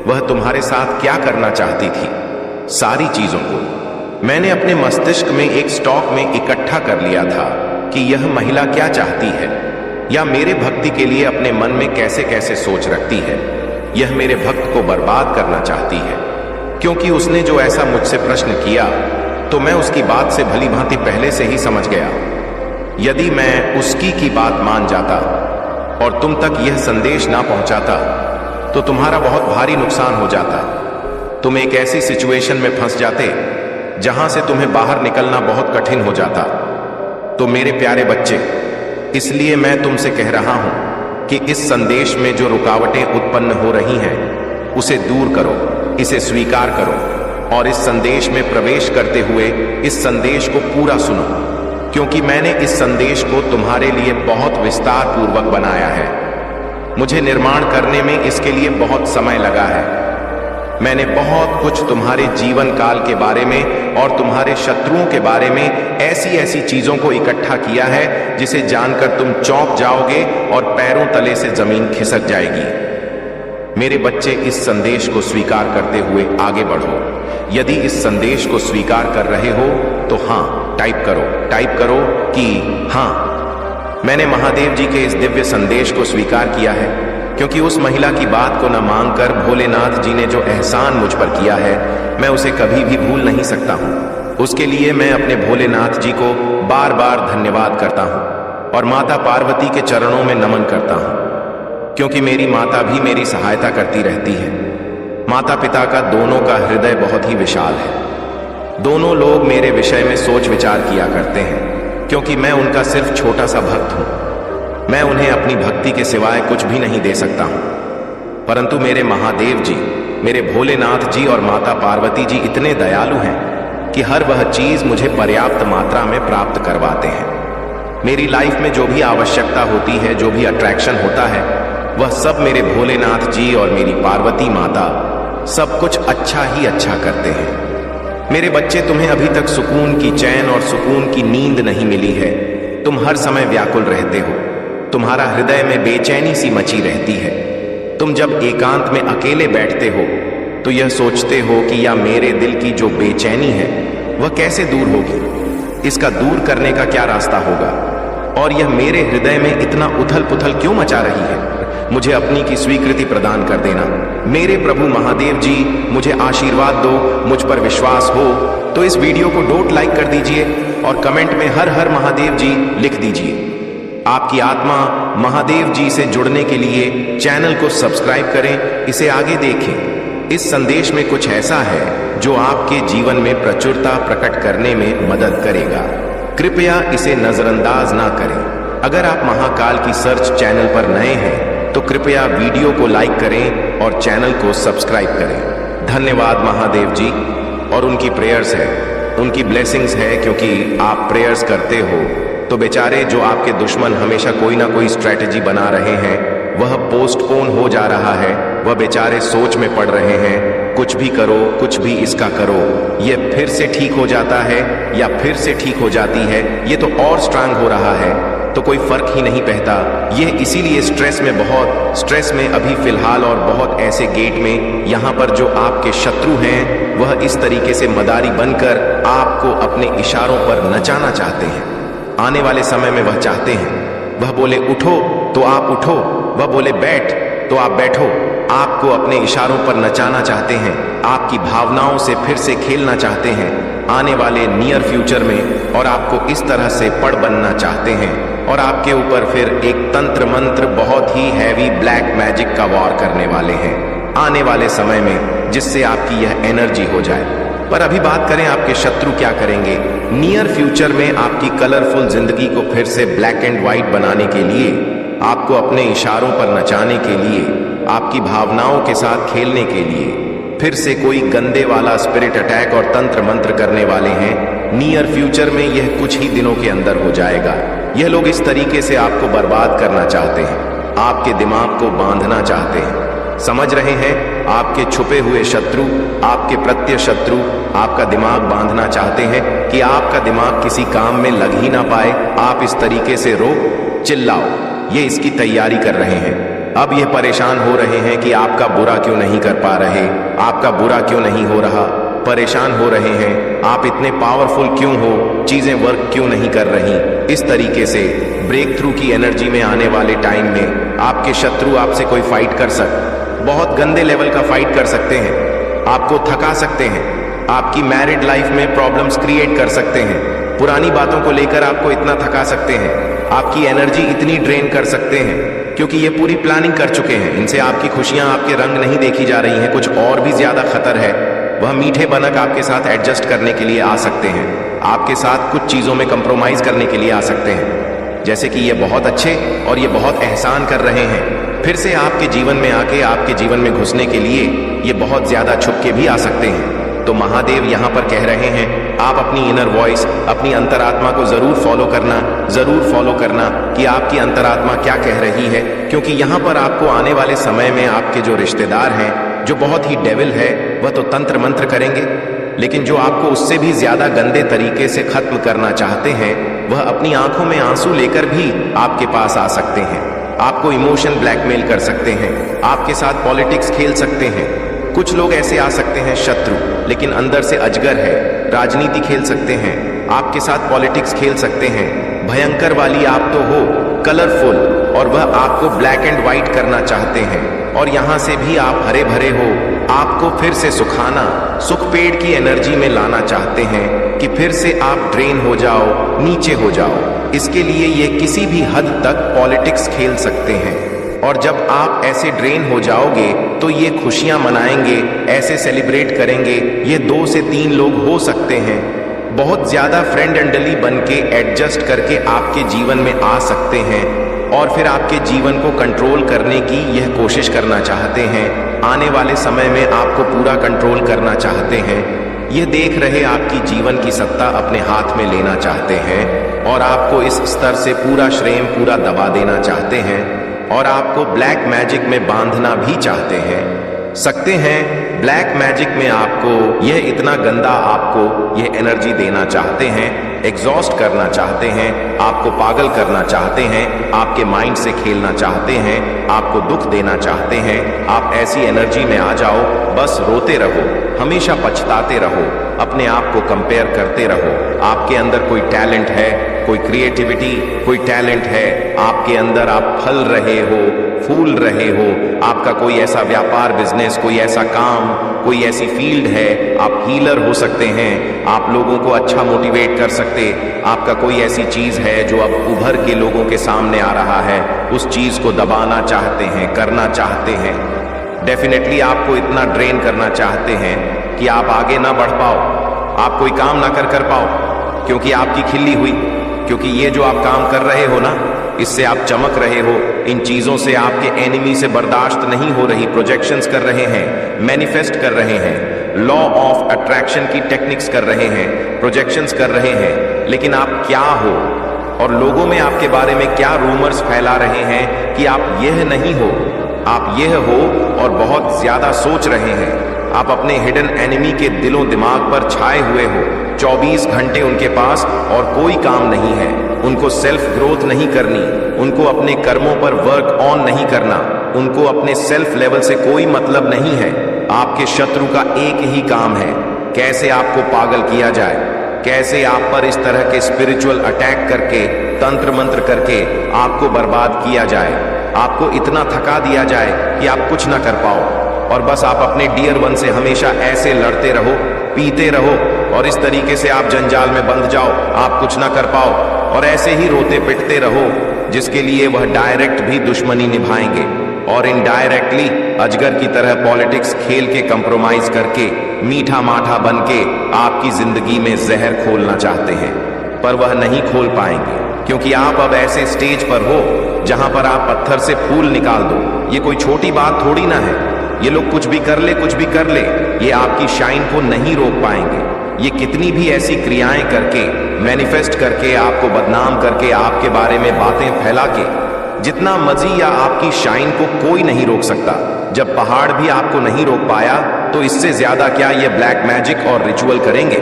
वह तुम्हारे साथ क्या करना चाहती थी। सारी चीजों को मैंने अपने मस्तिष्क में एक स्टॉक में इकट्ठा कर लिया था कि यह महिला क्या चाहती है, या मेरे भक्ति के लिए अपने मन में कैसे कैसे सोच रखती है। यह मेरे भक्त को बर्बाद करना चाहती है, क्योंकि उसने जो ऐसा मुझसे प्रश्न किया तो मैं उसकी बात से भली भांति पहले से ही समझ गया। यदि मैं उसकी की बात मान जाता और तुम तक यह संदेश ना पहुंचाता तो तुम्हारा बहुत भारी नुकसान हो जाता। तुम एक ऐसी सिचुएशन में फंस जाते जहां से तुम्हें बाहर निकलना बहुत कठिन हो जाता। तो मेरे प्यारे बच्चे, इसलिए मैं तुमसे कह रहा हूं कि इस संदेश में जो रुकावटें उत्पन्न हो रही हैं उसे दूर करो, इसे स्वीकार करो और इस संदेश में प्रवेश करते हुए इस संदेश को पूरा सुनो, क्योंकि मैंने इस संदेश को तुम्हारे लिए बहुत विस्तार पूर्वक बनाया है। मुझे निर्माण करने में इसके लिए बहुत समय लगा है। मैंने बहुत कुछ तुम्हारे जीवन काल के बारे में और तुम्हारे शत्रुओं के बारे में ऐसी ऐसी चीजों को इकट्ठा किया है जिसे जानकर तुम चौंक जाओगे और पैरों तले से जमीन खिसक जाएगी। मेरे बच्चे, इस संदेश को स्वीकार करते हुए आगे बढ़ो। यदि इस संदेश को स्वीकार कर रहे हो तो हाँ टाइप करो कि हाँ, मैंने महादेव जी के इस दिव्य संदेश को स्वीकार किया है, क्योंकि उस महिला की बात को न मांगकर भोलेनाथ जी ने जो एहसान मुझ पर किया है मैं उसे कभी भी भूल नहीं सकता हूँ। उसके लिए मैं अपने भोलेनाथ जी को बार बार धन्यवाद करता हूँ और माता पार्वती के चरणों में नमन करता हूँ, क्योंकि मेरी माता भी मेरी सहायता करती रहती है। माता पिता का दोनों का हृदय बहुत ही विशाल है। दोनों लोग मेरे विषय में सोच विचार किया करते हैं, क्योंकि मैं उनका सिर्फ छोटा सा भक्त हूं। मैं उन्हें अपनी भक्ति के सिवाय कुछ भी नहीं दे सकता हूं, परंतु मेरे महादेव जी, मेरे भोलेनाथ जी और माता पार्वती जी इतने दयालु हैं कि हर वह चीज मुझे पर्याप्त मात्रा में प्राप्त करवाते हैं। मेरी लाइफ में जो भी आवश्यकता होती है, जो भी अट्रैक्शन होता है, वह सब मेरे भोलेनाथ जी और मेरी पार्वती माता सब कुछ अच्छा ही अच्छा करते हैं। मेरे बच्चे, तुम्हें अभी तक सुकून की चैन और सुकून की नींद नहीं मिली है। तुम हर समय व्याकुल रहते हो, तुम्हारा हृदय में बेचैनी सी मची रहती है। तुम जब एकांत में अकेले बैठते हो तो यह सोचते हो कि या मेरे दिल की जो बेचैनी है वह कैसे दूर होगी, इसका दूर करने का क्या रास्ता होगा, और यह मेरे हृदय में इतना उथल पुथल क्यों मचा रही है। मुझे अपनी की स्वीकृति प्रदान कर देना। मेरे प्रभु महादेव जी, मुझे आशीर्वाद दो, मुझ पर विश्वास हो तो इस वीडियो को डोट लाइक कर दीजिए और कमेंट में हर हर महादेव जी लिख दीजिए। आपकी आत्मा महादेव जी से जुड़ने के लिए चैनल को सब्सक्राइब करें, इसे आगे देखें। इस संदेश में कुछ ऐसा है जो आपके जीवन में प्रचुरता प्रकट करने में मदद करेगा। कृपया इसे नजरअंदाज ना करें। अगर आप महाकाल की सर्च चैनल पर नए हैं तो कृपया वीडियो को लाइक करें और चैनल को सब्सक्राइब करें। धन्यवाद महादेव जी। और उनकी प्रेयर्स है, उनकी ब्लेसिंग्स है, क्योंकि आप प्रेयर्स करते हो तो बेचारे जो आपके दुश्मन हमेशा कोई ना कोई स्ट्रैटेजी बना रहे हैं, वह पोस्टपोन हो जा रहा है। वह बेचारे सोच में पड़ रहे हैं, कुछ भी करो, कुछ भी इसका करो, ये फिर से ठीक हो जाता है या फिर से ठीक हो जाती है, ये तो और स्ट्रांग हो रहा है, तो कोई फर्क ही नहीं पड़ता। यह इसीलिए स्ट्रेस में अभी फिलहाल और बहुत ऐसे गेट में यहाँ पर जो आपके शत्रु हैं वह इस तरीके से मदारी बनकर आपको अपने इशारों पर नचाना चाहते हैं। आने वाले समय में वह चाहते हैं, वह बोले उठो तो आप उठो, वह बोले बैठ तो आप बैठो। आपको अपने इशारों पर नचाना चाहते हैं, आपकी भावनाओं से फिर से खेलना चाहते हैं आने वाले नियर फ्यूचर में, और आपको इस तरह से पड़ बनना चाहते हैं, और आपके ऊपर फिर एक तंत्र मंत्र बहुत ही हैवी ब्लैक मैजिक का वॉर करने वाले हैं आने वाले समय में, जिससे आपकी यह एनर्जी हो जाए। पर अभी बात करें आपके शत्रु क्या करेंगे। नियर फ्यूचर में आपकी कलरफुल जिंदगी को फिर से ब्लैक एंड व्हाइट बनाने के लिए, आपको अपने इशारों पर नचाने के लिए, आपकी भावनाओं के साथ खेलने के लिए फिर से कोई गंदे वाला स्पिरिट अटैक और तंत्र मंत्र करने वाले हैं। नियर फ्यूचर में यह कुछ ही दिनों के अंदर हो जाएगा। यह लोग इस तरीके से आपको बर्बाद करना चाहते हैं, आपके दिमाग को बांधना चाहते हैं। समझ रहे हैं? आपके छुपे हुए शत्रु, आपके प्रत्यक्ष शत्रु आपका दिमाग बांधना चाहते हैं कि आपका दिमाग किसी काम में लग ही ना पाए। आप इस तरीके से रो, चिल्लाओ, ये इसकी तैयारी कर रहे हैं। अब ये परेशान हो रहे हैं कि आपका बुरा क्यों नहीं कर पा रहे, आपका बुरा क्यों नहीं हो रहा, परेशान हो रहे हैं, आप इतने पावरफुल क्यों हो, चीजें वर्क क्यों नहीं कर रही। इस तरीके से ब्रेक थ्रू की एनर्जी में आने वाले टाइम में आपके शत्रु आपसे कोई फाइट कर बहुत गंदे लेवल का फाइट कर सकते हैं, आपको थका सकते हैं, आपकी मैरिड लाइफ में प्रॉब्लम्स क्रिएट कर सकते हैं, पुरानी बातों को लेकर आपको इतना थका सकते हैं, आपकी एनर्जी इतनी ड्रेन कर सकते हैं, क्योंकि ये पूरी प्लानिंग कर चुके हैं। इनसे आपकी खुशियां, आपके रंग नहीं देखी जा रही हैं, कुछ और भी ज्यादा खतर है। वह मीठे बनक आपके साथ एडजस्ट करने के लिए आ सकते हैं, आपके साथ कुछ चीजों में कंप्रोमाइज करने के लिए आ सकते हैं, जैसे कि ये बहुत अच्छे और ये बहुत एहसान कर रहे हैं, फिर से आपके जीवन में आके आपके जीवन में घुसने के लिए ये बहुत ज्यादा छुप के भी आ सकते हैं। तो महादेव यहाँ पर कह रहे हैं, आप अपनी इनर वॉइस, अपनी अंतरात्मा को जरूर फॉलो करना कि आपकी अंतरात्मा क्या कह रही है, क्योंकि यहाँ पर आपको आने वाले समय में आपके जो रिश्तेदार हैं, जो बहुत ही डेविल है, वह तो तंत्र मंत्र करेंगे, लेकिन जो आपको उससे भी ज्यादा गंदे तरीके से खत्म करना चाहते हैं, वह अपनी आंखों में आंसू लेकर भी आपके पास आ सकते हैं, आपको इमोशन ब्लैकमेल कर सकते हैं, आपके साथ पॉलिटिक्स खेल सकते हैं। कुछ लोग ऐसे आ सकते हैं शत्रु, लेकिन अंदर से अजगर है, राजनीति खेल सकते हैं, आपके साथ पॉलिटिक्स खेल सकते हैं, भयंकर वाली आप तो हो, कलरफुल, और वह आपको ब्लैक एंड व्हाइट करना चाहते हैं, और यहां से भी आप हरे भरे हो, आपको फिर से सुखाना, सुख पेड़ की एनर्जी में लाना चाहते हैं कि फिर से आप ड्रेन हो जाओ, नीचे हो जाओ। इसके लिए ये किसी भी हद तक पॉलिटिक्स खेल सकते हैं, और जब आप ऐसे ड्रेन हो जाओगे तो ये खुशियां मनाएंगे, ऐसे सेलिब्रेट करेंगे। ये 2 से 3 लोग हो सकते हैं, बहुत ज्यादा फ्रेंडली बन के एडजस्ट करके आपके जीवन में आ सकते हैं, और फिर आपके जीवन को कंट्रोल करने की यह कोशिश करना चाहते हैं। आने वाले समय में आपको पूरा कंट्रोल करना चाहते हैं। ये देख रहे आपकी जीवन की सत्ता अपने हाथ में लेना चाहते हैं, और आपको इस स्तर से पूरा श्रेय पूरा दबा देना चाहते हैं, और आपको ब्लैक मैजिक में बांधना भी चाहते हैं। सकते हैं ब्लैक मैजिक में आपको यह इतना गंदा, आपको यह एनर्जी देना चाहते हैं, एग्जॉस्ट करना चाहते हैं, आपको पागल करना चाहते हैं, आपके माइंड से खेलना चाहते हैं, आपको दुख देना चाहते हैं। आप ऐसी एनर्जी में आ जाओ, बस रोते रहो, हमेशा पछताते रहो, अपने आप को कंपेयर करते रहो। आपके अंदर कोई टैलेंट है, कोई क्रिएटिविटी, कोई टैलेंट है आपके अंदर, आप फल रहे हो, फूल रहे हो, आपका कोई ऐसा व्यापार, बिजनेस, कोई ऐसा काम, कोई ऐसी फील्ड है, आप हीलर हो सकते हैं, आप लोगों को अच्छा मोटिवेट कर सकते, आपका कोई ऐसी चीज है जो अब उभर के लोगों के सामने आ रहा है, उस चीज को दबाना चाहते हैं, करना चाहते हैं। डेफिनेटली आपको इतना ड्रेन करना चाहते हैं कि आप आगे ना बढ़ पाओ, आप कोई काम ना कर पाओ, क्योंकि आपकी खिल्ली हुई, क्योंकि ये जो आप काम कर रहे हो ना, इससे आप चमक रहे हो, इन चीजों से आपके एनिमी से बर्दाश्त नहीं हो रही, प्रोजेक्शंस कर रहे हैं, मैनिफेस्ट कर रहे हैं, लॉ ऑफ अट्रैक्शन की टेक्निक्स कर रहे हैं, प्रोजेक्शंस कर रहे हैं, लेकिन आप क्या हो, और लोगों में आपके बारे में क्या रूमर्स फैला रहे हैं कि आप यह नहीं हो, आप यह हो, और बहुत ज्यादा सोच रहे हैं। आप अपने हिडन एनिमी के दिलों दिमाग पर छाए हुए हो, 24 घंटे उनके पास और कोई काम नहीं है, उनको सेल्फ ग्रोथ नहीं करनी, उनको अपने कर्मों पर वर्क ऑन नहीं करना, उनको अपने सेल्फ लेवल से कोई मतलब नहीं है। आपके शत्रु का एक ही काम है, कैसे आपको पागल किया जाए, कैसे आप पर इस तरह के स्पिरिचुअल अटैक करके, तंत्र मंत्र करके आपको बर्बाद किया जाए। आपको इतना थका दिया जाए कि आप कुछ ना कर पाओ, और बस आप अपने डियर वन से हमेशा ऐसे लड़ते रहो, पीते रहो, और इस तरीके से आप जंजाल में बंध जाओ, आप कुछ ना कर पाओ, और ऐसे ही रोते पिटते रहो, जिसके लिए वह डायरेक्ट भी दुश्मनी निभाएंगे और इनडायरेक्टली अजगर की तरह पॉलिटिक्स खेल के कंप्रोमाइज करके मीठा माठा बन के आपकी जिंदगी में जहर खोलना चाहते हैं, पर वह नहीं खोल पाएंगे, क्योंकि आप अब ऐसे स्टेज पर हो जहां पर आप पत्थर से फूल निकाल दो। ये कोई छोटी बात थोड़ी ना है। ये लोग कुछ भी कर ले, कुछ भी कर ले, ये आपकी शाइन को नहीं रोक पाएंगे। ये कितनी भी ऐसी क्रियाएं करके, मैनिफेस्ट करके, आपको बदनाम करके, आपके बारे में बातें फैला के, जितना मर्जी या आपकी शाइन को कोई नहीं रोक सकता। जब पहाड़ भी आपको नहीं रोक पाया, तो इससे ज्यादा क्या ये ब्लैक मैजिक और रिचुअल करेंगे।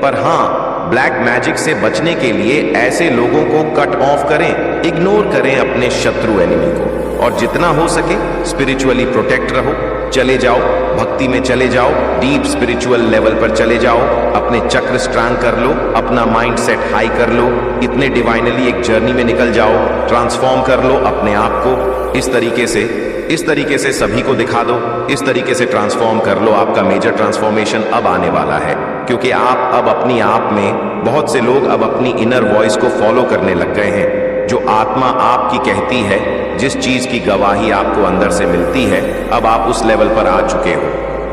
पर हाँ, ब्लैक मैजिक से बचने के लिए ऐसे लोगों को कट ऑफ करें, इग्नोर करें अपने शत्रु एनिमी को, और जितना हो सके स्पिरिचुअली प्रोटेक्ट रहो। चले जाओ, भक्ति में चले जाओ, डीप स्पिरिचुअल लेवल पर चले जाओ, अपने चक्र स्ट्रांग कर लो, अपना माइंड सेट हाई कर लो, इतने डिवाइनली एक जर्नी में निकल जाओ, ट्रांसफॉर्म कर लो अपने आप को। इस तरीके से सभी को दिखा दो, इस तरीके से ट्रांसफॉर्म कर लो। आपका मेजर ट्रांसफॉर्मेशन अब आने वाला है, क्योंकि आप अब अपनी आप में, बहुत से लोग अब अपनी इनर वॉइस को फॉलो करने लग गए हैं। जो आत्मा आपकी कहती है, जिस चीज की गवाही आपको अंदर से मिलती है, अब आप उस लेवल पर आ चुके हो,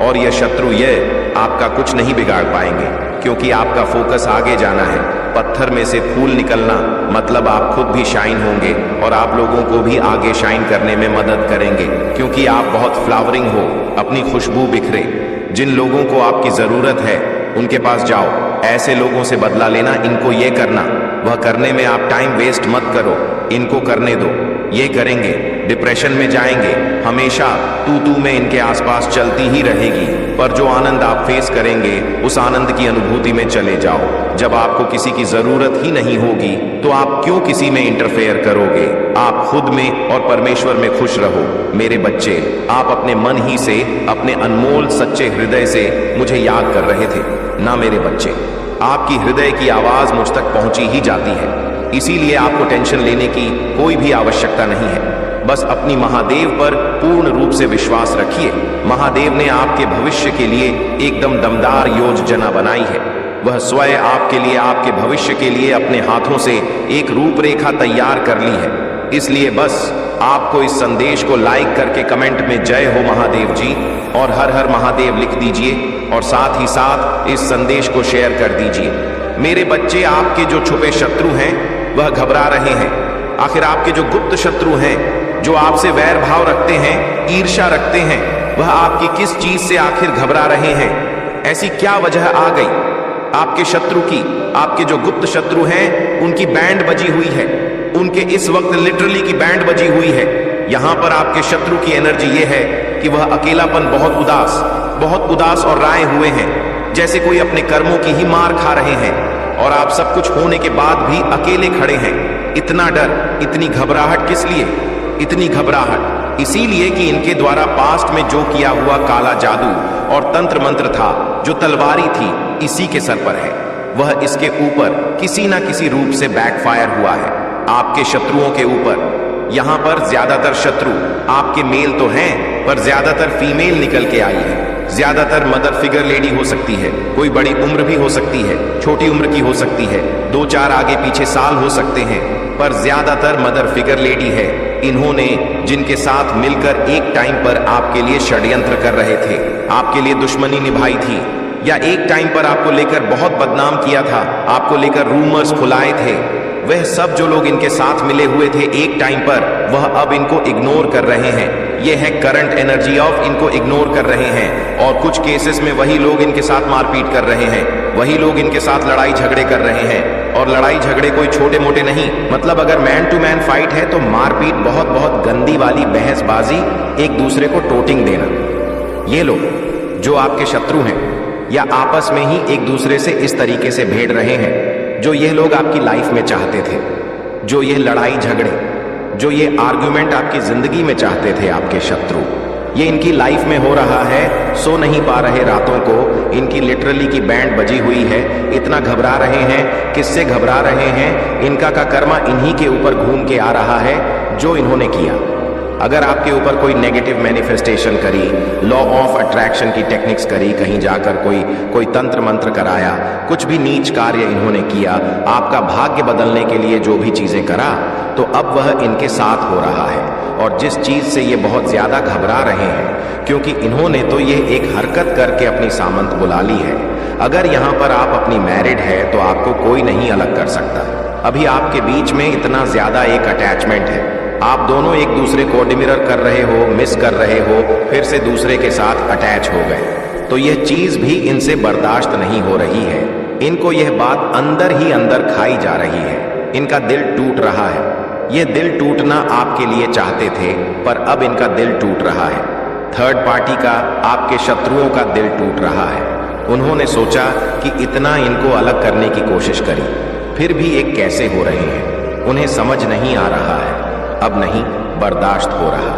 और ये शत्रु ये आपका कुछ नहीं बिगाड़ पाएंगे, क्योंकि आपका फोकस आगे जाना है। पत्थर में से फूल निकलना मतलब आप खुद भी शाइन होंगे, और आप लोगों को भी आगे शाइन करने में मदद करेंगे, क्योंकि आप बहुत फ्लावरिंग हो, अपनी खुशबू बिखरे। जिन लोगों को आपकी जरूरत है उनके पास जाओ, ऐसे लोगों से बदला लेना, इनको ये करना, वह करने में आप टाइम वेस्ट मत करो, इनको करने दो, ये करेंगे, डिप्रेशन में जाएंगे, हमेशा तू में इनके आसपास चलती ही रहेगी। पर जो आनंद आप फेस करेंगे, उस आनंद की अनुभूति में चले जाओ। जब आपको किसी की जरूरत ही नहीं होगी, तो आप क्यों किसी में इंटरफेयर करोगे? आप खुद में और परमेश्वर में खुश रहो। मेरे बच्चे, आप अपने मन ही से, अपने अनमोल सच्चे हृदय से मुझे याद कर रहे थे ना मेरे बच्चे? आपकी हृदय की आवाज मुझ तक पहुंची ही जाती है, इसीलिए आपको टेंशन लेने की कोई भी आवश्यकता नहीं है। बस अपनी महादेव पर पूर्ण रूप से विश्वास रखिए। महादेव ने आपके भविष्य के लिए एकदम दमदार योजना बनाई है। वह स्वयं आपके लिए, आपके भविष्य के लिए अपने हाथों से एक रूपरेखा तैयार कर ली है। इसलिए बस आपको इस संदेश को लाइक करके कमेंट में जय हो महादेव जी और हर हर महादेव लिख दीजिए, और साथ ही साथ इस संदेश को शेयर कर दीजिए। मेरे बच्चे, आपके जो छुपे शत्रु हैं वह घबरा रहे हैं। आखिर आपके जो गुप्त शत्रु हैं, जो आपसे वैर भाव रखते हैं, ईर्ष्या रखते हैं, वह आपकी किस चीज से आखिर घबरा रहे हैं? ऐसी क्या वजह आ गई आपके शत्रु की? आपके जो गुप्त शत्रु हैं उनकी बैंड बजी हुई है, उनके इस वक्त लिटरली की बैंड बजी हुई है। यहां पर आपके शत्रु की एनर्जी ये है कि वह अकेलापन, बहुत उदास और राए हुए हैं, जैसे कोई अपने कर्मों की ही मार खा रहे हैं, और आप सब कुछ होने के बाद भी अकेले खड़े हैं। इतना डर, इतनी घबराहट किस लिए? इतनी घबराहट इसीलिए कि इनके द्वारा पास्ट में जो किया हुआ काला जादू और तंत्र मंत्र था, जो तलवारी थी, इसी के सर पर है। वह इसके ऊपर किसी ना किसी रूप से बैकफायर हुआ है आपके शत्रुओं के ऊपर। यहां पर ज्यादातर शत्रु आपके मेल तो हैं, पर ज्यादातर फीमेल निकल के आई है। ज्यादातर मदर फिगर लेडी हो सकती है, कोई बड़ी उम्र भी हो सकती है, छोटी उम्र की हो सकती है, 2-4 आगे पीछे साल हो सकते हैं, पर ज्यादातर मदर फिगर लेडी है। इन्होंने जिनके साथ मिलकर एक टाइम पर आपके लिए षड्यंत्र कर रहे थे, आपके लिए दुश्मनी निभाई थी, या एक टाइम पर आपको लेकर बहुत बदनाम किया था, आपको लेकर रूमर्स फुलाए थे, वह सब जो लोग इनके साथ मिले हुए थे एक टाइम पर, वह अब इनको इग्नोर कर रहे हैं। यह है करंट एनर्जी ऑफ इनको इग्नोर कर रहे हैं। और कुछ केसेस में वही लोग इनके साथ मारपीट कर रहे हैं, वही लोग इनके साथ लड़ाई झगड़े कर रहे हैं। और लड़ाई झगड़े कोई छोटे मोटे नहीं, मतलब अगर मैन टू मैन फाइट है तो मारपीट, बहुत गंदी वाली बहसबाजी, एक दूसरे को टोटिंग देना। ये लोग जो आपके शत्रु हैं, या आपस में ही एक दूसरे से इस तरीके से भिड़ रहे हैं, जो ये लोग आपकी लाइफ में चाहते थे, जो ये लड़ाई झगड़े, जो ये आर्ग्यूमेंट आपकी जिंदगी में चाहते थे आपके शत्रु, ये इनकी लाइफ में हो रहा है। सो नहीं पा रहे रातों को, इनकी लिटरली की बैंड बजी हुई है। इतना घबरा रहे हैं, किससे घबरा रहे हैं? इनका का कर्मा इन्हीं के ऊपर घूम के आ रहा है, जो इन्होंने किया। अगर आपके ऊपर कोई नेगेटिव मैनिफेस्टेशन करी, लॉ ऑफ अट्रैक्शन की टेक्निक्स करी, कहीं जाकर कोई तंत्र मंत्र कराया, कुछ भी नीच कार्य इन्होंने किया, आपका भाग्य बदलने के लिए जो भी चीजें करा, तो अब वह इनके साथ हो रहा है। और जिस चीज से ये बहुत ज्यादा घबरा रहे हैं, क्योंकि इन्होंने तो ये एक हरकत करके अपनी सामंत बुला ली है। अगर यहाँ पर आप अपनी मैरिड है तो आपको कोई नहीं अलग कर सकता। अभी आपके बीच में इतना ज्यादा एक अटैचमेंट है, आप दोनों एक दूसरे को डिमिरर कर रहे हो, मिस कर रहे हो, फिर से दूसरे के साथ अटैच हो गए। तो यह चीज भी इनसे बर्दाश्त नहीं हो रही है। इनको यह बात अंदर ही अंदर खाई जा रही है। इनका दिल टूट रहा है। यह दिल टूटना आपके लिए चाहते थे, पर अब इनका दिल टूट रहा है। थर्ड पार्टी का, आपके शत्रुओं का दिल टूट रहा है। उन्होंने सोचा कि इतना इनको अलग करने की कोशिश करी, फिर भी एक कैसे हो रहे हैं, उन्हें समझ नहीं आ रहा है। अब नहीं बर्दाश्त हो रहा।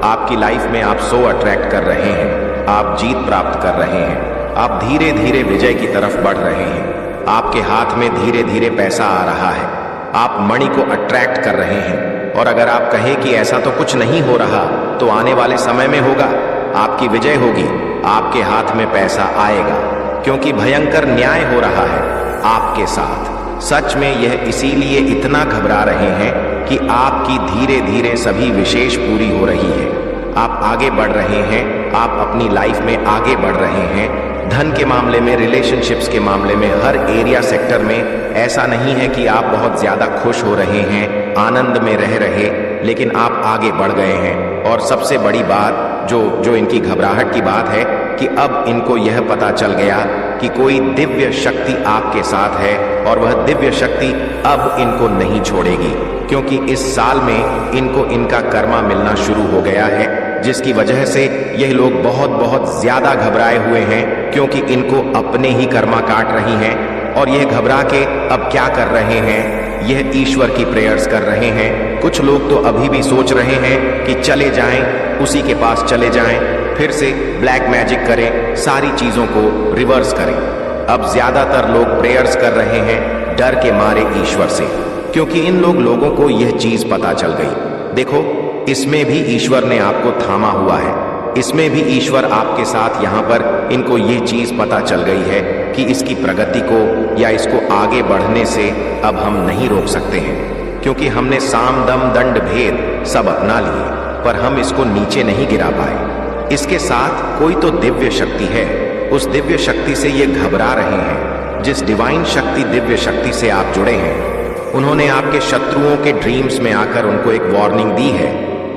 आपकी लाइफ में आप सो अट्रैक्ट कर रहे हैं, आप जीत प्राप्त कर रहे हैं, आप धीरे धीरे विजय की तरफ बढ़ रहे हैं। आपके हाथ में धीरे धीरे पैसा आ रहा है, आप मणि को अट्रैक्ट कर रहे हैं। और अगर आप कहें कि ऐसा तो कुछ नहीं हो रहा, तो आने वाले समय में होगा, आपकी विजय होगी, आपके हाथ में पैसा आएगा, क्योंकि भयंकर न्याय हो रहा है आपके साथ। सच में यह इसीलिए इतना घबरा रहे हैं कि आपकी धीरे धीरे सभी विशेष पूरी हो रही है। आप आगे बढ़ रहे हैं, आप अपनी लाइफ में आगे बढ़ रहे हैं। धन के मामले में, रिलेशनशिप्स के मामले में, हर एरिया सेक्टर में ऐसा नहीं है कि आप बहुत ज्यादा खुश हो रहे हैं, आनंद में रह रहे, लेकिन आप आगे बढ़ गए हैं। और सबसे बड़ी बात जो इनकी घबराहट की बात है कि अब इनको यह पता चल गया कि कोई दिव्य शक्ति आपके साथ है, और वह दिव्य शक्ति अब इनको नहीं छोड़ेगी, क्योंकि इस साल में इनको इनका कर्मा मिलना शुरू हो गया है, जिसकी वजह से यह लोग बहुत बहुत ज्यादा घबराए हुए हैं, क्योंकि इनको अपने ही कर्मा काट रही हैं। और यह घबरा के अब क्या कर रहे हैं, यह ईश्वर की प्रेयर्स कर रहे हैं। कुछ लोग तो अभी भी सोच रहे हैं कि चले जाएं, उसी के पास चले जाएं, फिर से ब्लैक मैजिक करें, सारी चीजों को रिवर्स करें। अब ज्यादातर लोग प्रेयर्स कर रहे हैं डर के मारे ईश्वर से, क्योंकि इन लोगों को यह चीज पता चल गई। देखो, इसमें भी ईश्वर ने आपको थामा हुआ है, इसमें भी ईश्वर आपके साथ। यहाँ पर इनको ये चीज पता चल गई है कि इसकी प्रगति को या इसको आगे बढ़ने से अब हम नहीं रोक सकते हैं, क्योंकि हमने साम दम दंड भेद सब अपना लिए, पर हम इसको नीचे नहीं गिरा पाए। इसके साथ कोई तो दिव्य शक्ति है, उस दिव्य शक्ति से ये घबरा रहे हैं। जिस डिवाइन शक्ति, दिव्य शक्ति से आप जुड़े हैं, उन्होंने आपके शत्रुओं के ड्रीम्स में आकर उनको एक वार्निंग दी है,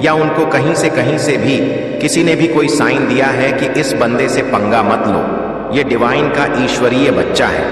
या उनको कहीं से भी किसी ने भी कोई साइन दिया है कि इस बंदे से पंगा मत लो, ये डिवाइन का ईश्वरीय बच्चा है,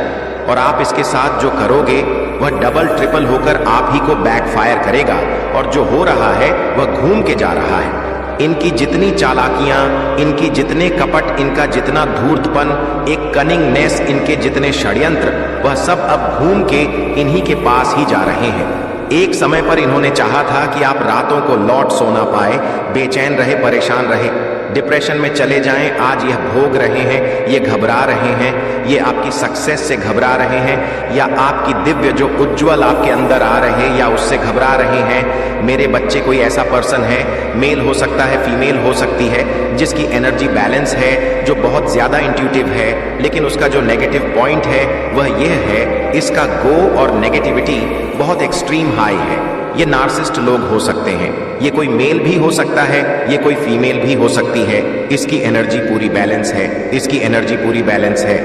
और आप इसके साथ जो करोगे वह डबल ट्रिपल होकर आप ही को बैकफायर करेगा। और जो हो रहा है वह घूम के जा रहा है। इनकी जितनी चालाकियां, इनकी जितने कपट, इनका जितना धूर्तपन, एक कनिंगनेस, इनके जितने षड्यंत्र, वह सब अब घूम के इन्हीं के पास ही जा रहे हैं। एक समय पर इन्होंने चाहा था कि आप रातों को लौट सो ना पाए, बेचैन रहे, परेशान रहे, डिप्रेशन में चले जाएं। आज यह भोग रहे हैं, ये घबरा रहे हैं, ये आपकी सक्सेस से घबरा रहे हैं, या आपकी दिव्य जो उज्जवल आपके अंदर आ रहे हैं, या उससे घबरा रहे हैं। मेरे बच्चे कोई ऐसा पर्सन है, मेल हो सकता है, फीमेल हो सकती है, जिसकी एनर्जी बैलेंस है, जो बहुत ज्यादा इंट्यूटिव है, लेकिन उसका जो नेगेटिव पॉइंट है वह यह है, इसका गो और नेगेटिविटी बहुत एक्सट्रीम हाई है। ये नार्सिस्ट लोग हो सकते हैं, ये कोई मेल भी हो सकता है, ये कोई फीमेल भी हो सकती है। इसकी एनर्जी पूरी बैलेंस है, इसकी एनर्जी पूरी बैलेंस है,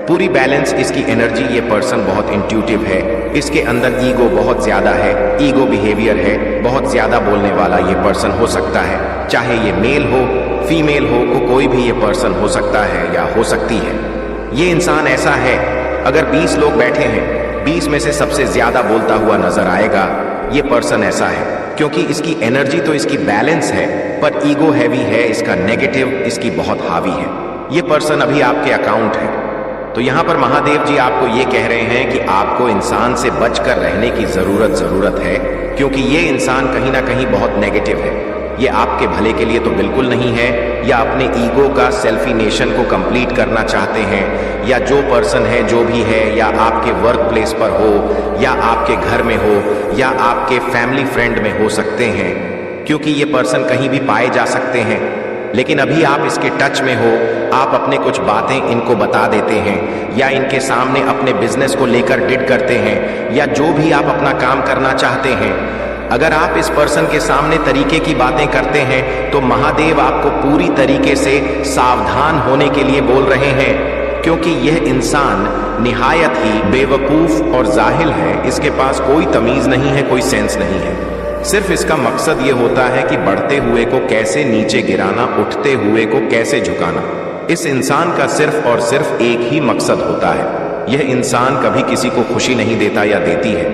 पूरी बैलेंस इसकी एनर्जी। ये पर्सन बहुत इंट्यूटिव है, इसके अंदर ईगो बहुत ज्यादा है, ईगो बिहेवियर है, बहुत ज्यादा बोलने वाला ये पर्सन हो सकता है। चाहे ये मेल हो, फीमेल हो, कोई भी ये पर्सन हो सकता है या हो सकती है। ये इंसान ऐसा है, अगर 20 लोग बैठे हैं, 20 में से सबसे ज्यादा बोलता हुआ नजर आएगा। ये पर्सन ऐसा है, क्योंकि इसकी एनर्जी तो इसकी बैलेंस है, पर ईगो हैवी है, इसका नेगेटिव इसकी बहुत हावी है। ये पर्सन अभी आपके अकाउंट है। तो यहाँ पर महादेव जी आपको ये कह रहे हैं कि आपको इंसान से बचकर रहने की जरूरत है, क्योंकि ये इंसान कहीं ना कहीं बहुत नेगेटिव है। ये आपके भले के लिए तो बिल्कुल नहीं है, या अपने ईगो का सेल्फिनेशन को कंप्लीट करना चाहते हैं, या जो पर्सन है जो भी है, या आपके वर्क प्लेस पर हो, या आपके घर में हो, या आपके फैमिली फ्रेंड में हो सकते हैं, क्योंकि ये पर्सन कहीं भी पाए जा सकते हैं। लेकिन अभी आप इसके टच में हो, आप अपने कुछ बातें इनको बता देते हैं या इनके सामने अपने बिजनेस को लेकर डिड करते हैं या जो भी आप अपना काम करना चाहते हैं, अगर आप इस पर्सन के सामने तरीके की बातें करते हैं तो महादेव आपको पूरी तरीके से सावधान होने के लिए बोल रहे हैं, क्योंकि यह इंसान निहायत ही बेवकूफ और जाहिल है। इसके पास कोई तमीज नहीं है, कोई सेंस नहीं है। सिर्फ इसका मकसद ये होता है कि बढ़ते हुए को कैसे नीचे गिराना, उठते हुए को कैसे झुकाना। इस इंसान का सिर्फ और सिर्फ एक ही मकसद होता है। यह इंसान कभी किसी को खुशी नहीं देता या देती है।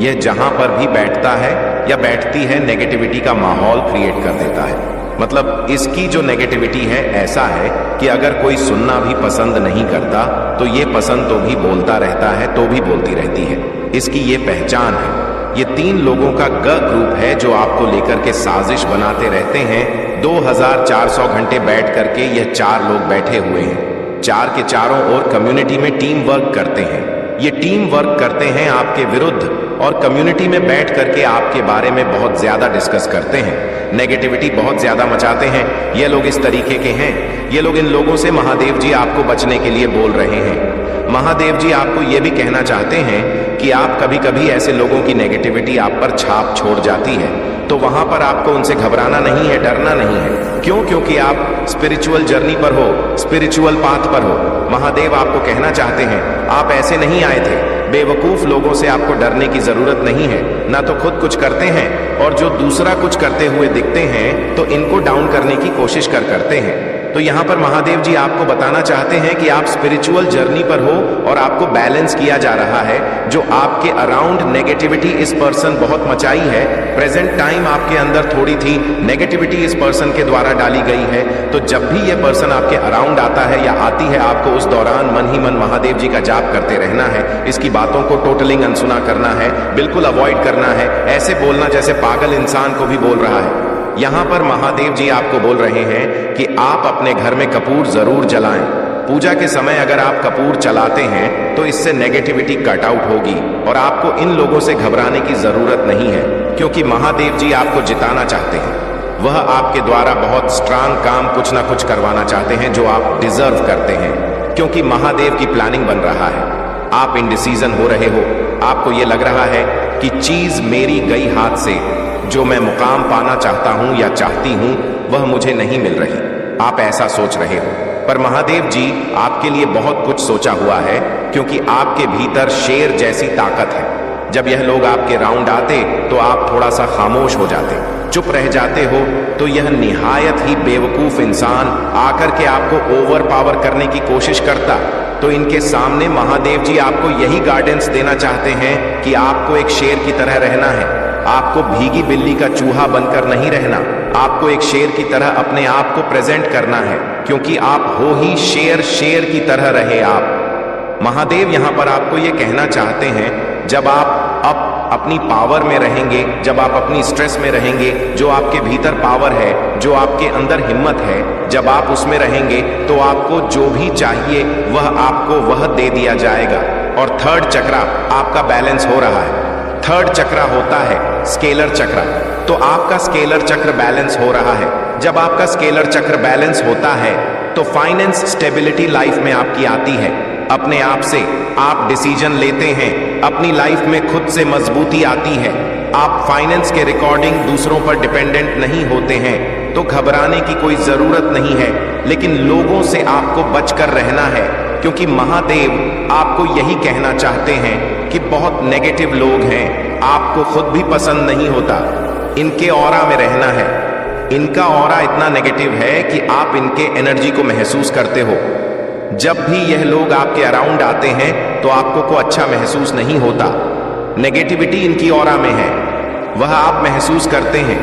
यह जहां पर भी बैठता है या बैठती है, नेगेटिविटी का माहौल क्रिएट कर देता है। मतलब इसकी जो नेगेटिविटी है ऐसा है कि अगर कोई सुनना भी पसंद नहीं करता तो ये पसंद तो भी बोलता रहता है, तो भी बोलती रहती है। इसकी ये पहचान है। ये 3 लोगों का ग्रुप है जो आपको लेकर के साजिश बनाते रहते हैं। 2400 घंटे बैठ करके यह 4 लोग बैठे हुए हैं। 4 के चारों ओर कम्युनिटी में टीम वर्क करते हैं। ये टीम वर्क करते हैं आपके विरुद्ध और कम्युनिटी में बैठ करके आपके बारे में बहुत ज्यादा डिस्कस करते हैं, नेगेटिविटी बहुत ज्यादा मचाते हैं। ये लोग इस तरीके के हैं। ये लोग, इन लोगों से महादेव जी आपको बचने के लिए बोल रहे हैं। महादेव जी आपको ये भी कहना चाहते हैं कि आप कभी कभी ऐसे लोगों की नेगेटिविटी आप पर छाप छोड़ जाती है, तो वहां पर आपको उनसे घबराना नहीं है, डरना नहीं है। क्यों? क्योंकि आप स्पिरिचुअल जर्नी पर हो, स्पिरिचुअल पाथ पर हो। महादेव आपको कहना चाहते हैं आप ऐसे नहीं आए थे। बेवकूफ लोगों से आपको डरने की जरूरत नहीं है। ना तो खुद कुछ करते हैं और जो दूसरा कुछ करते हुए दिखते हैं तो इनको डाउन करने की कोशिश करते हैं। तो यहाँ पर महादेव जी आपको बताना चाहते हैं कि आप स्पिरिचुअल जर्नी पर हो और आपको बैलेंस किया जा रहा है। जो आपके अराउंड नेगेटिविटी इस पर्सन बहुत मचाई है, प्रेजेंट टाइम आपके अंदर थोड़ी थी, नेगेटिविटी इस पर्सन के द्वारा डाली गई है। तो जब भी यह पर्सन आपके अराउंड आता है या आती है, आपको उस दौरान मन ही मन महादेव जी का जाप करते रहना है। इसकी बातों को टोटलिंग अनसुना करना है, बिल्कुल अवॉइड करना है। ऐसे बोलना जैसे पागल इंसान को भी बोल रहा है। यहाँ पर महादेव जी आपको बोल रहे हैं कि आप अपने घर में कपूर जरूर जलाएं। पूजा के समय अगर आप कपूर चलाते हैं तो इससे नेगेटिविटी कट आउट होगी और आपको इन लोगों से घबराने की जरूरत नहीं है, क्योंकि महादेव जी आपको जिताना चाहते हैं। वह आपके द्वारा बहुत स्ट्रांग काम कुछ ना कुछ करवाना चाहते हैं जो आप डिजर्व करते हैं, क्योंकि महादेव की प्लानिंग बन रहा है। आप इनडिसीजन हो रहे हो, आपको यह लग रहा है कि चीज मेरी गई हाथ से, जो मैं मुकाम पाना चाहता हूं या चाहती हूं वह मुझे नहीं मिल रही। आप ऐसा सोच रहे हो, पर महादेव जी आपके लिए बहुत कुछ सोचा हुआ है, क्योंकि आपके भीतर शेर जैसी ताकत है। जब यह लोग आपके राउंड आते तो आप थोड़ा सा खामोश हो जाते, चुप रह जाते हो। तो यह निहायत ही बेवकूफ इंसान आकर के आपको ओवर पावर करने की कोशिश करता। तो इनके सामने महादेव जी आपको यही गाइडेंस देना चाहते हैं कि आपको एक शेर की तरह रहना है। आपको भीगी बिल्ली का चूहा बनकर नहीं रहना। आपको एक शेर की तरह अपने आप को प्रेजेंट करना है, क्योंकि आप हो ही शेर। शेर की तरह रहे आप। महादेव यहाँ पर आपको ये कहना चाहते हैं, जब आप अपनी पावर में रहेंगे, जब आप अपनी स्ट्रेस में रहेंगे, जो आपके भीतर पावर है, जो आपके अंदर हिम्मत है, जब आप उसमें रहेंगे तो आपको जो भी चाहिए वह आपको वह दे दिया जाएगा। और थर्ड चक्रा आपका बैलेंस हो रहा है। थर्ड चक्र होता है स्केलर चक्र। तो आपका स्केलर चक्र बैलेंस हो रहा है। जब आपका स्केलर चक्र बैलेंस होता है तो फाइनेंस स्टेबिलिटी लाइफ में आपकी आती है। अपने आप से आप डिसीजन लेते हैं, अपनी लाइफ में खुद से मजबूती आती है। आप फाइनेंस के रिकॉर्डिंग दूसरों पर डिपेंडेंट नहीं होते हैं, तो घबराने की कोई जरूरत नहीं है। लेकिन लोगों से आपको बचकर रहना है, क्योंकि महादेव आपको यही कहना चाहते हैं कि बहुत नेगेटिव लोग हैं, आपको खुद भी पसंद नहीं होता। इनके ऑरा में रहना है। इनका ऑरा इतना नेगेटिव है कि आप इनके एनर्जी को महसूस करते हो। जब भी यह लोग आपके अराउंड आते हैं तो आपको को अच्छा महसूस नहीं होता। नेगेटिविटी इनकी ऑरा में है, वह आप महसूस करते हैं।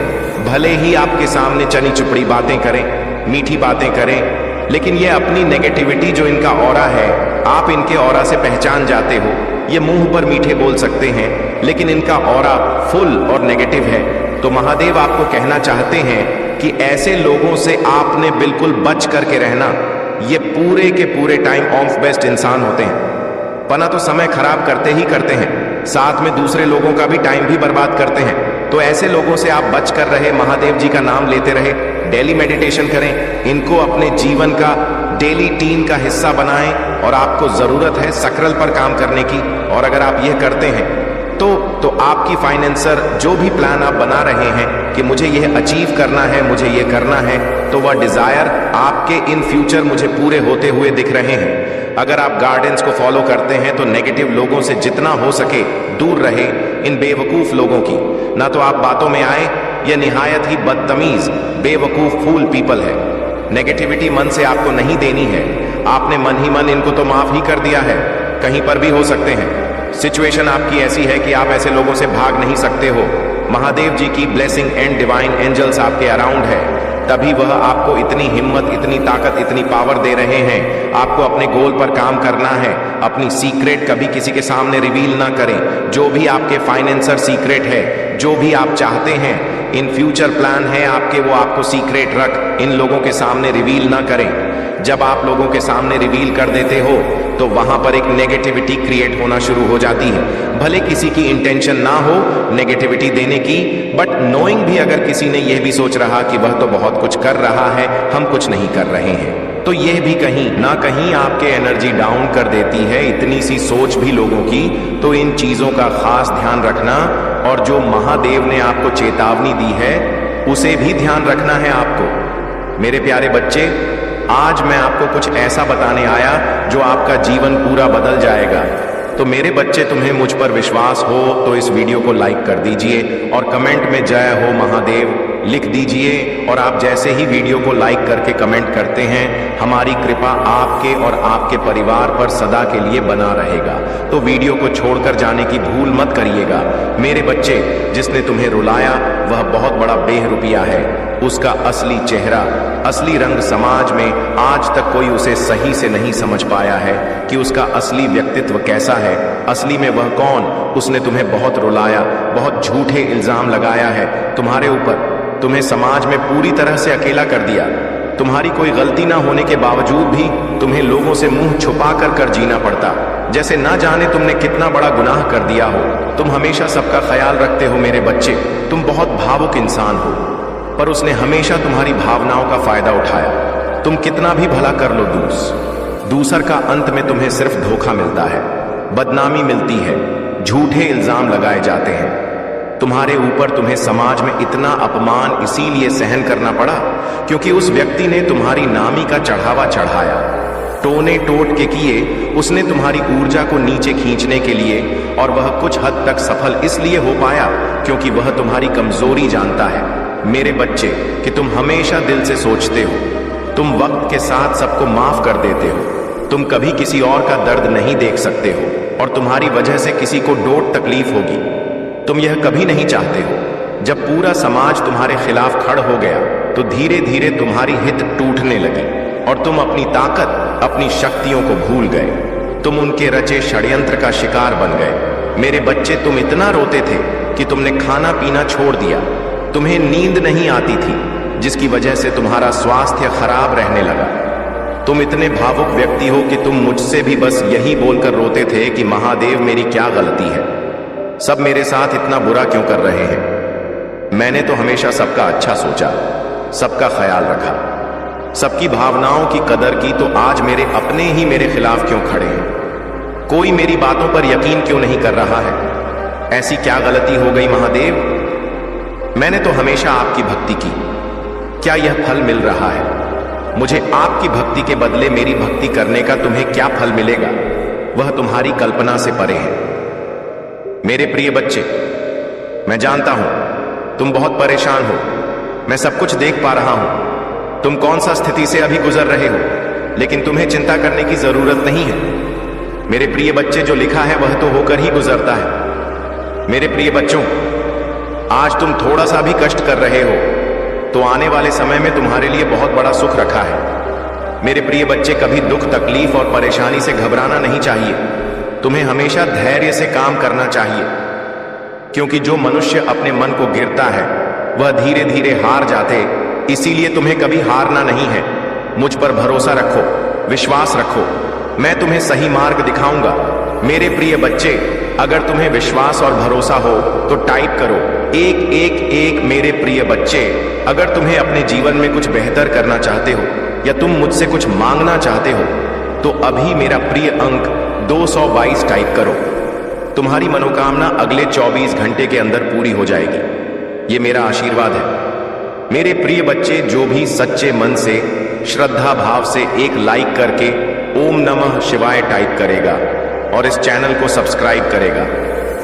भले ही आपके सामने चनी चुपड़ी बातें करें, मीठी बातें करें, लेकिन ये अपनी नेगेटिविटी जो इनका ऑरा है, आप इनके ऑरा से पहचान जाते हो। ये मुंह पर मीठे बोल सकते हैं, लेकिन इनका ऑरा फुल और नेगेटिव है। तो महादेव आपको कहना चाहते हैं कि ऐसे लोगों से आपने बिल्कुल बच करके रहना। ये पूरे के पूरे टाइम ऑफ बेस्ट इंसान होते हैं, पना तो समय खराब करते ही करते हैं, साथ में दूसरे लोगों का भी टाइम भी बर्बाद करते हैं। तो ऐसे लोगों से आप बच कर रहे, महादेव जी का नाम लेते रहे, डेली मेडिटेशन करें, इनको अपने जीवन का डेली टीम का हिस्सा बनाएं। और आपको जरूरत है सक्रिय पर काम करने की। और अगर आप यह करते हैं तो आपकी फाइनेंसर जो भी प्लान आप बना रहे हैं कि मुझे यह अचीव करना है, मुझे यह करना है, तो वह डिजायर आपके इन फ्यूचर मुझे पूरे होते हुए दिख रहे हैं। अगर आप गार्डन्स को फॉलो करते हैं तो नेगेटिव लोगों से जितना हो सके दूर रहे, इन बेवकूफ लोगों की। ना तो आप बातों में आए, यह निहायत ही बदतमीज बेवकूफ फूल पीपल है। नेगेटिविटी मन से आपको नहीं देनी है। आपने मन ही मन इनको तो माफ ही कर दिया है, कहीं पर भी हो सकते हैं। सिचुएशन आपकी ऐसी है कि आप ऐसे लोगों से भाग नहीं सकते हो। महादेव जी की ब्लेसिंग एंड डिवाइन एंजल्स आपके अराउंड है, तभी वह आपको इतनी हिम्मत, इतनी ताकत, इतनी पावर दे रहे हैं। आपको अपने गोल पर काम करना है। अपनी सीक्रेट कभी किसी के सामने रिवील ना करें। जो भी आपके फाइनेंसर सीक्रेट है, जो भी आप चाहते हैं, इन फ्यूचर प्लान है आपके, वो आपको सीक्रेट रख, इन लोगों के सामने रिवील ना करें। जब आप लोगों के सामने रिवील कर देते हो तो वहां पर एक नेगेटिविटी क्रिएट होना शुरू हो जाती है। भले किसी की इंटेंशन ना हो नेगेटिविटी देने की, बट नोइंग भी अगर किसी ने यह भी सोच रहा कि वह तो बहुत कुछ कर रहा है, हम कुछ नहीं कर रहे हैं, तो यह भी कहीं ना कहीं आपके एनर्जी डाउन कर देती है। इतनी सी सोच भी लोगों की, तो इन चीजों का खास ध्यान रखना। और जो महादेव ने आपको चेतावनी दी है उसे भी ध्यान रखना है आपको। मेरे प्यारे बच्चे, आज मैं आपको कुछ ऐसा बताने आया जो आपका जीवन पूरा बदल जाएगा। तो मेरे बच्चे, तुम्हें मुझ पर विश्वास हो तो इस वीडियो को लाइक कर दीजिए और कमेंट में जय हो महादेव लिख दीजिए। और आप जैसे ही वीडियो को लाइक करके कमेंट करते हैं, हमारी कृपा आपके और आपके परिवार पर सदा के लिए बना रहेगा। तो वीडियो को छोड़कर जाने की भूल मत करिएगा। मेरे बच्चे, जिसने तुम्हें रुलाया वह बहुत बड़ा बेरुपया है। उसका असली चेहरा, असली रंग समाज में आज तक कोई उसे सही से नहीं समझ पाया है कि उसका असली व्यक्तित्व कैसा है। असली में वह कौन? उसने तुम्हें बहुत रुलाया, बहुत झूठे इल्जाम लगाया है तुम्हारे ऊपर, तुम्हें समाज में पूरी तरह से अकेला कर दिया। तुम्हारी कोई गलती ना होने के बावजूद भी तुम्हें लोगों से मुंह छुपा कर जीना पड़ता, जैसे ना जाने तुमने कितना बड़ा गुनाह कर दिया हो। तुम हमेशा सबका ख्याल रखते हो मेरे बच्चे, तुम बहुत भावुक इंसान हो, पर उसने हमेशा तुम्हारी भावनाओं का फायदा उठाया। तुम कितना भी भला कर लो दूसर का अंत में तुम्हें सिर्फ धोखा मिलता है, बदनामी मिलती है, झूठे इल्जाम लगाए जाते हैं तुम्हारे ऊपर। तुम्हें समाज में इतना अपमान इसीलिए सहन करना पड़ा क्योंकि उस व्यक्ति ने तुम्हारी नामी का चढ़ावा चढ़ाया, टोने टोट के किए उसने तुम्हारी ऊर्जा को नीचे खींचने के लिए। और वह कुछ हद तक सफल इसलिए हो पाया क्योंकि वह तुम्हारी कमजोरी जानता है मेरे बच्चे, कि तुम हमेशा दिल से सोचते हो, तुम वक्त के साथ सबको माफ कर देते हो, तुम कभी किसी और का दर्द नहीं देख सकते हो और तुम्हारी वजह से किसी को डोट तकलीफ होगी। तुम यह कभी नहीं चाहते हो। जब पूरा समाज तुम्हारे खिलाफ खड़ हो गया तो धीरे धीरे तुम्हारी हित टूटने लगी और तुम अपनी ताकत, अपनी शक्तियों को भूल गए। तुम उनके रचे षड्यंत्र का शिकार बन गए। मेरे बच्चे, तुम इतना रोते थे कि तुमने खाना पीना छोड़ दिया, तुम्हें नींद नहीं आती थी जिसकी वजह से तुम्हारा स्वास्थ्य खराब रहने लगा। तुम इतने भावुक व्यक्ति हो कि तुम मुझसे भी बस यही बोलकर रोते थे कि महादेव मेरी क्या गलती है, सब मेरे साथ इतना बुरा क्यों कर रहे हैं। मैंने तो हमेशा सबका अच्छा सोचा, सबका ख्याल रखा, सबकी भावनाओं की कदर की, तो आज मेरे अपने ही मेरे खिलाफ क्यों खड़े हैं। कोई मेरी बातों पर यकीन क्यों नहीं कर रहा है। ऐसी क्या गलती हो गई महादेव। मैंने तो हमेशा आपकी भक्ति की, क्या यह फल मिल रहा है। मुझे आपकी भक्ति के बदले मेरी भक्ति करने का तुम्हें क्या फल मिलेगा, वह तुम्हारी कल्पना से परे है। मेरे प्रिय बच्चे, मैं जानता हूं तुम बहुत परेशान हो, मैं सब कुछ देख पा रहा हूं। तुम कौन सा स्थिति से अभी गुजर रहे हो, लेकिन तुम्हें चिंता करने की जरूरत नहीं है। मेरे प्रिय बच्चे, जो लिखा है वह तो होकर ही गुजरता है। मेरे प्रिय बच्चों, आज तुम थोड़ा सा भी कष्ट कर रहे हो तो आने वाले समय में तुम्हारे लिए बहुत बड़ा सुख रखा है। मेरे प्रिय बच्चे, कभी दुख, तकलीफ और परेशानी से घबराना नहीं चाहिए। तुम्हें हमेशा धैर्य से काम करना चाहिए, क्योंकि जो मनुष्य अपने मन को गिरता है वह धीरे धीरे हार जाते। इसीलिए तुम्हें कभी हारना नहीं है। मुझ पर भरोसा रखो, विश्वास रखो, मैं तुम्हें सही मार्ग दिखाऊंगा। मेरे प्रिय बच्चे, अगर तुम्हें विश्वास और भरोसा हो तो टाइप करो 111 मेरे प्रिय बच्चे। अगर तुम्हें अपने जीवन में कुछ बेहतर करना चाहते हो या तुम मुझसे कुछ मांगना चाहते हो तो अभी मेरा प्रिय अंक 222 टाइप करो। तुम्हारी मनोकामना अगले 24 घंटे के अंदर पूरी हो जाएगी, ये मेरा आशीर्वाद है। मेरे प्रिय बच्चे, जो भी सच्चे मन से श्रद्धा भाव से एक लाइक करके ओम नमः शिवाय टाइप करेगा और इस चैनल को सब्सक्राइब करेगा,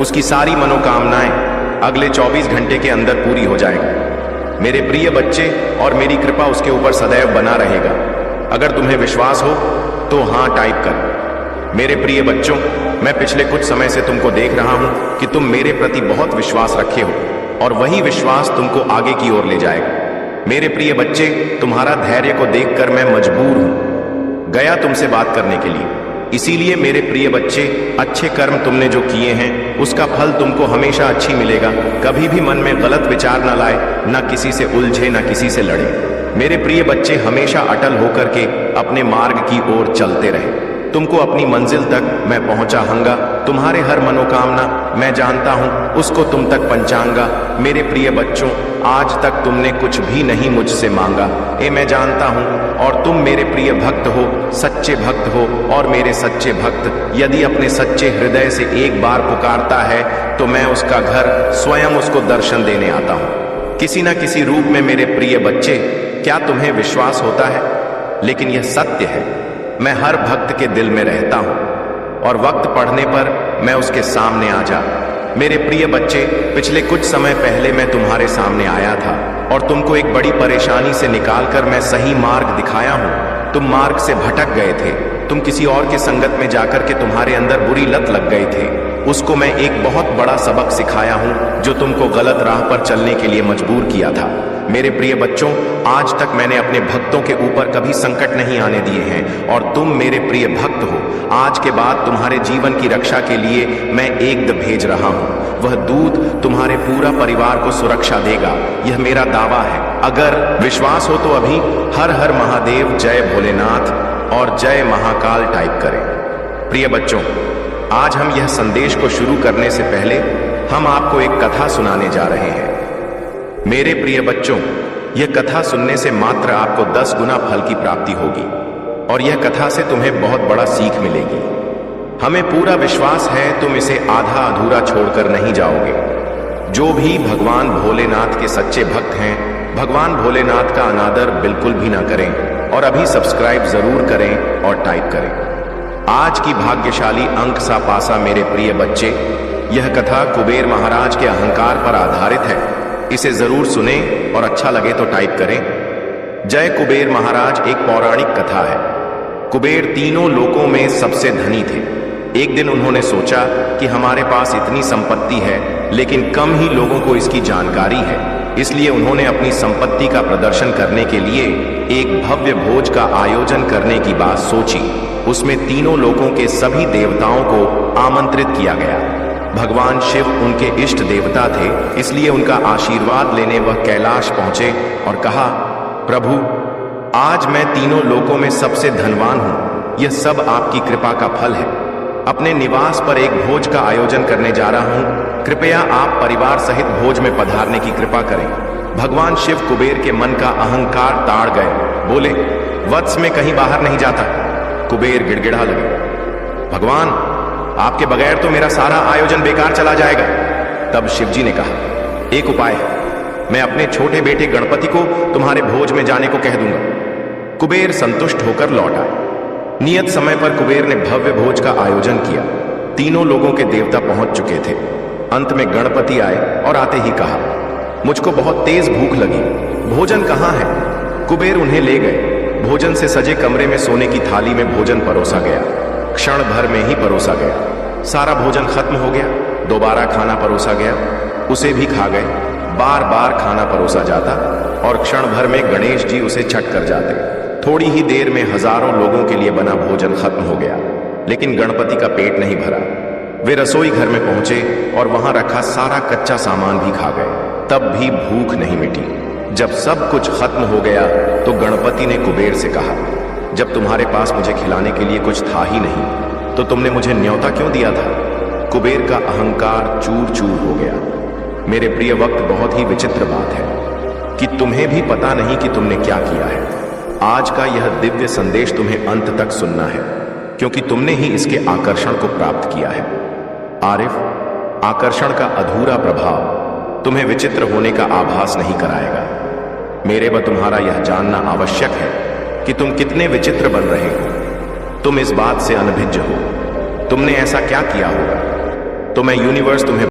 उसकी सारी मनोकामनाएं अगले 24 घंटे के अंदर पूरी हो जाएंगी। मेरे प्रिय बच्चे, और मेरी कृपा उसके ऊपर सदैव बना रहेगा। अगर तुम्हें विश्वास हो तो हाँ टाइप कर। मेरे प्रिय बच्चों, मैं पिछले कुछ समय से तुमको देख रहा हूं कि तुम मेरे प्रति बहुत विश्वास रखे हो और वही विश्वास तुमको आगे की ओर ले जाएगा। मेरे प्रिय बच्चे, तुम्हारा धैर्य को देखकर मैं मजबूर हूं गया तुमसे बात करने के लिए। इसीलिए मेरे प्रिय बच्चे, अच्छे कर्म तुमने जो किए हैं उसका फल तुमको हमेशा अच्छी मिलेगा। कभी भी मन में गलत विचार न लाए, न किसी से उलझे, न किसी से लड़े। मेरे प्रिय बच्चे, हमेशा अटल होकर के अपने मार्ग की ओर चलते रहे। तुमको अपनी मंजिल तक मैं पहुंचाऊंगा। तुम्हारे हर मनोकामना मैं जानता हूं, उसको तुम तक पहुंचाऊंगा। मेरे प्रिय बच्चों, आज तक तुमने कुछ भी नहीं मुझसे मांगा, ये मैं जानता हूं। और तुम मेरे प्रिय भक्त हो, सच्चे भक्त हो। और मेरे सच्चे भक्त यदि अपने सच्चे हृदय से एक बार पुकारता है तो मैं उसका घर स्वयं उसको दर्शन देने आता हूं, किसी न किसी रूप में। मेरे प्रिय बच्चे, क्या तुम्हें विश्वास होता है? लेकिन यह सत्य है, मैं हर भक्त के दिल में रहता हूं और वक्त पड़ने पर मैं उसके सामने आ जा। मेरे प्रिय बच्चे, पिछले कुछ समय पहले मैं तुम्हारे सामने आया था और तुमको एक बड़ी परेशानी से निकालकर मैं सही मार्ग दिखाया हूं। तुम मार्ग से भटक गए थे, तुम किसी और के संगत में जाकर के तुम्हारे अंदर बुरी लत लग गई थे। उसको मैं एक बहुत बड़ा सबक सिखाया हूं जो तुमको गलत राह पर चलने के लिए मजबूर किया था। मेरे प्रिय बच्चों, आज तक मैंने अपने भक्तों के ऊपर कभी संकट नहीं आने दिए हैं और तुम मेरे प्रिय भक्त हो। आज के बाद तुम्हारे जीवन की रक्षा के लिए मैं एक दूत भेज रहा हूं। वह दूत तुम्हारे पूरा परिवार को सुरक्षा देगा, यह मेरा दावा है। अगर विश्वास हो तो अभी हर हर महादेव, जय भोलेनाथ और जय महाकाल टाइप करें। प्रिय बच्चों, आज हम यह संदेश को शुरू करने से पहले हम आपको एक कथा सुनाने जा रहे हैं। मेरे प्रिय बच्चों, यह कथा सुनने से मात्र आपको 10 गुना फल की प्राप्ति होगी और यह कथा से तुम्हें बहुत बड़ा सीख मिलेगी। हमें पूरा विश्वास है तुम इसे आधा अधूरा छोड़कर नहीं जाओगे। जो भी भगवान भोलेनाथ के सच्चे भक्त हैं, भगवान भोलेनाथ का अनादर बिल्कुल भी ना करें और अभी सब्सक्राइब जरूर करें और टाइप करें। आज की भाग्यशाली अंक सा पासा मेरे प्रिय बच्चे, यह कथा कुबेर महाराज के अहंकार पर आधारित है। इसे जरूर सुने और अच्छा लगे तो टाइप करें। जय कुबेर महाराज एक पौराणिक कथा है। कुबेर तीनों लोकों में सबसे धनी थे। एक दिन उन्होंने सोचा कि हमारे पास इतनी संपत्ति है लेकिन कम ही लोगों को इसकी जानकारी है, इसलिए उन्होंने अपनी संपत्ति का प्रदर्शन करने के लिए एक भव्य भोज का आयोजन करने की बात सोची। उसमें तीनों लोकों के सभी देवताओं को आमंत्रित किया गया। भगवान शिव उनके इष्ट देवता थे, इसलिए उनका आशीर्वाद लेने वह कैलाश पहुंचे और कहा, प्रभु, आज मैं तीनों लोकों में सबसे धनवान हूं। यह सब आपकी कृपा का फल है। अपने निवास पर एक भोज का आयोजन करने जा रहा हूं। कृपया आप परिवार सहित भोज में पधारने की कृपा करें। भगवान शिव कुबेर के मन का अहंकार ताड़ गए। बोले, वत्स में कहीं बाहर नहीं जाता। कुबेर गिड़गिड़ा लगे, भगवान, आपके बगैर तो मेरा सारा आयोजन बेकार चला जाएगा। तब शिवजी ने कहा, एक उपाय है, मैं अपने छोटे बेटे गणपति को तुम्हारे भोज में जाने को कह दूंगा। कुबेर संतुष्ट होकर लौट आए। नियत समय पर कुबेर ने भव्य भोज का आयोजन किया। तीनों लोगों के देवता पहुंच चुके थे। अंत में गणपति आए और आते ही कहा, मुझको बहुत तेज भूख लगी, भोजन कहाँ है? कुबेर उन्हें ले गए। भोजन से सजे कमरे में सोने की थाली में भोजन परोसा गया। क्षण भर में ही परोसा गया। सारा भोजन खत्म हो गया। दोबारा खाना परोसा गया, उसे भी खा गए। बार बार खाना परोसा जाता और क्षण भर में गणेश जी उसे छट कर जाते। थोड़ी ही देर में हजारों लोगों के लिए बना भोजन खत्म हो गया, लेकिन गणपति का पेट नहीं भरा। वे रसोई घर में पहुंचे और वहां रखा सारा कच्चा सामान भी खा गए, तब भी भूख नहीं मिटी। जब सब कुछ खत्म हो गया तो गणपति ने कुबेर से कहा, जब तुम्हारे पास मुझे खिलाने के लिए कुछ था ही नहीं तो तुमने मुझे न्योता क्यों दिया था? कुबेर का अहंकार चूर चूर हो गया। मेरे प्रिय वक्त, बहुत ही विचित्र बात है कि तुम्हें भी पता नहीं कि तुमने क्या किया है। आज का यह दिव्य संदेश तुम्हें अंत तक सुनना है, क्योंकि तुमने ही इसके आकर्षण को प्राप्त किया है। आरिफ, आकर्षण का अधूरा प्रभाव तुम्हें विचित्र होने का आभास नहीं कराएगा। मेरे व तुम्हारा यह जानना आवश्यक है कि तुम कितने विचित्र बन रहे हो। तुम इस बात से अनभिज्ञ हो। तुमने ऐसा क्या किया होगा तो मैं यूनिवर्स तुम्हें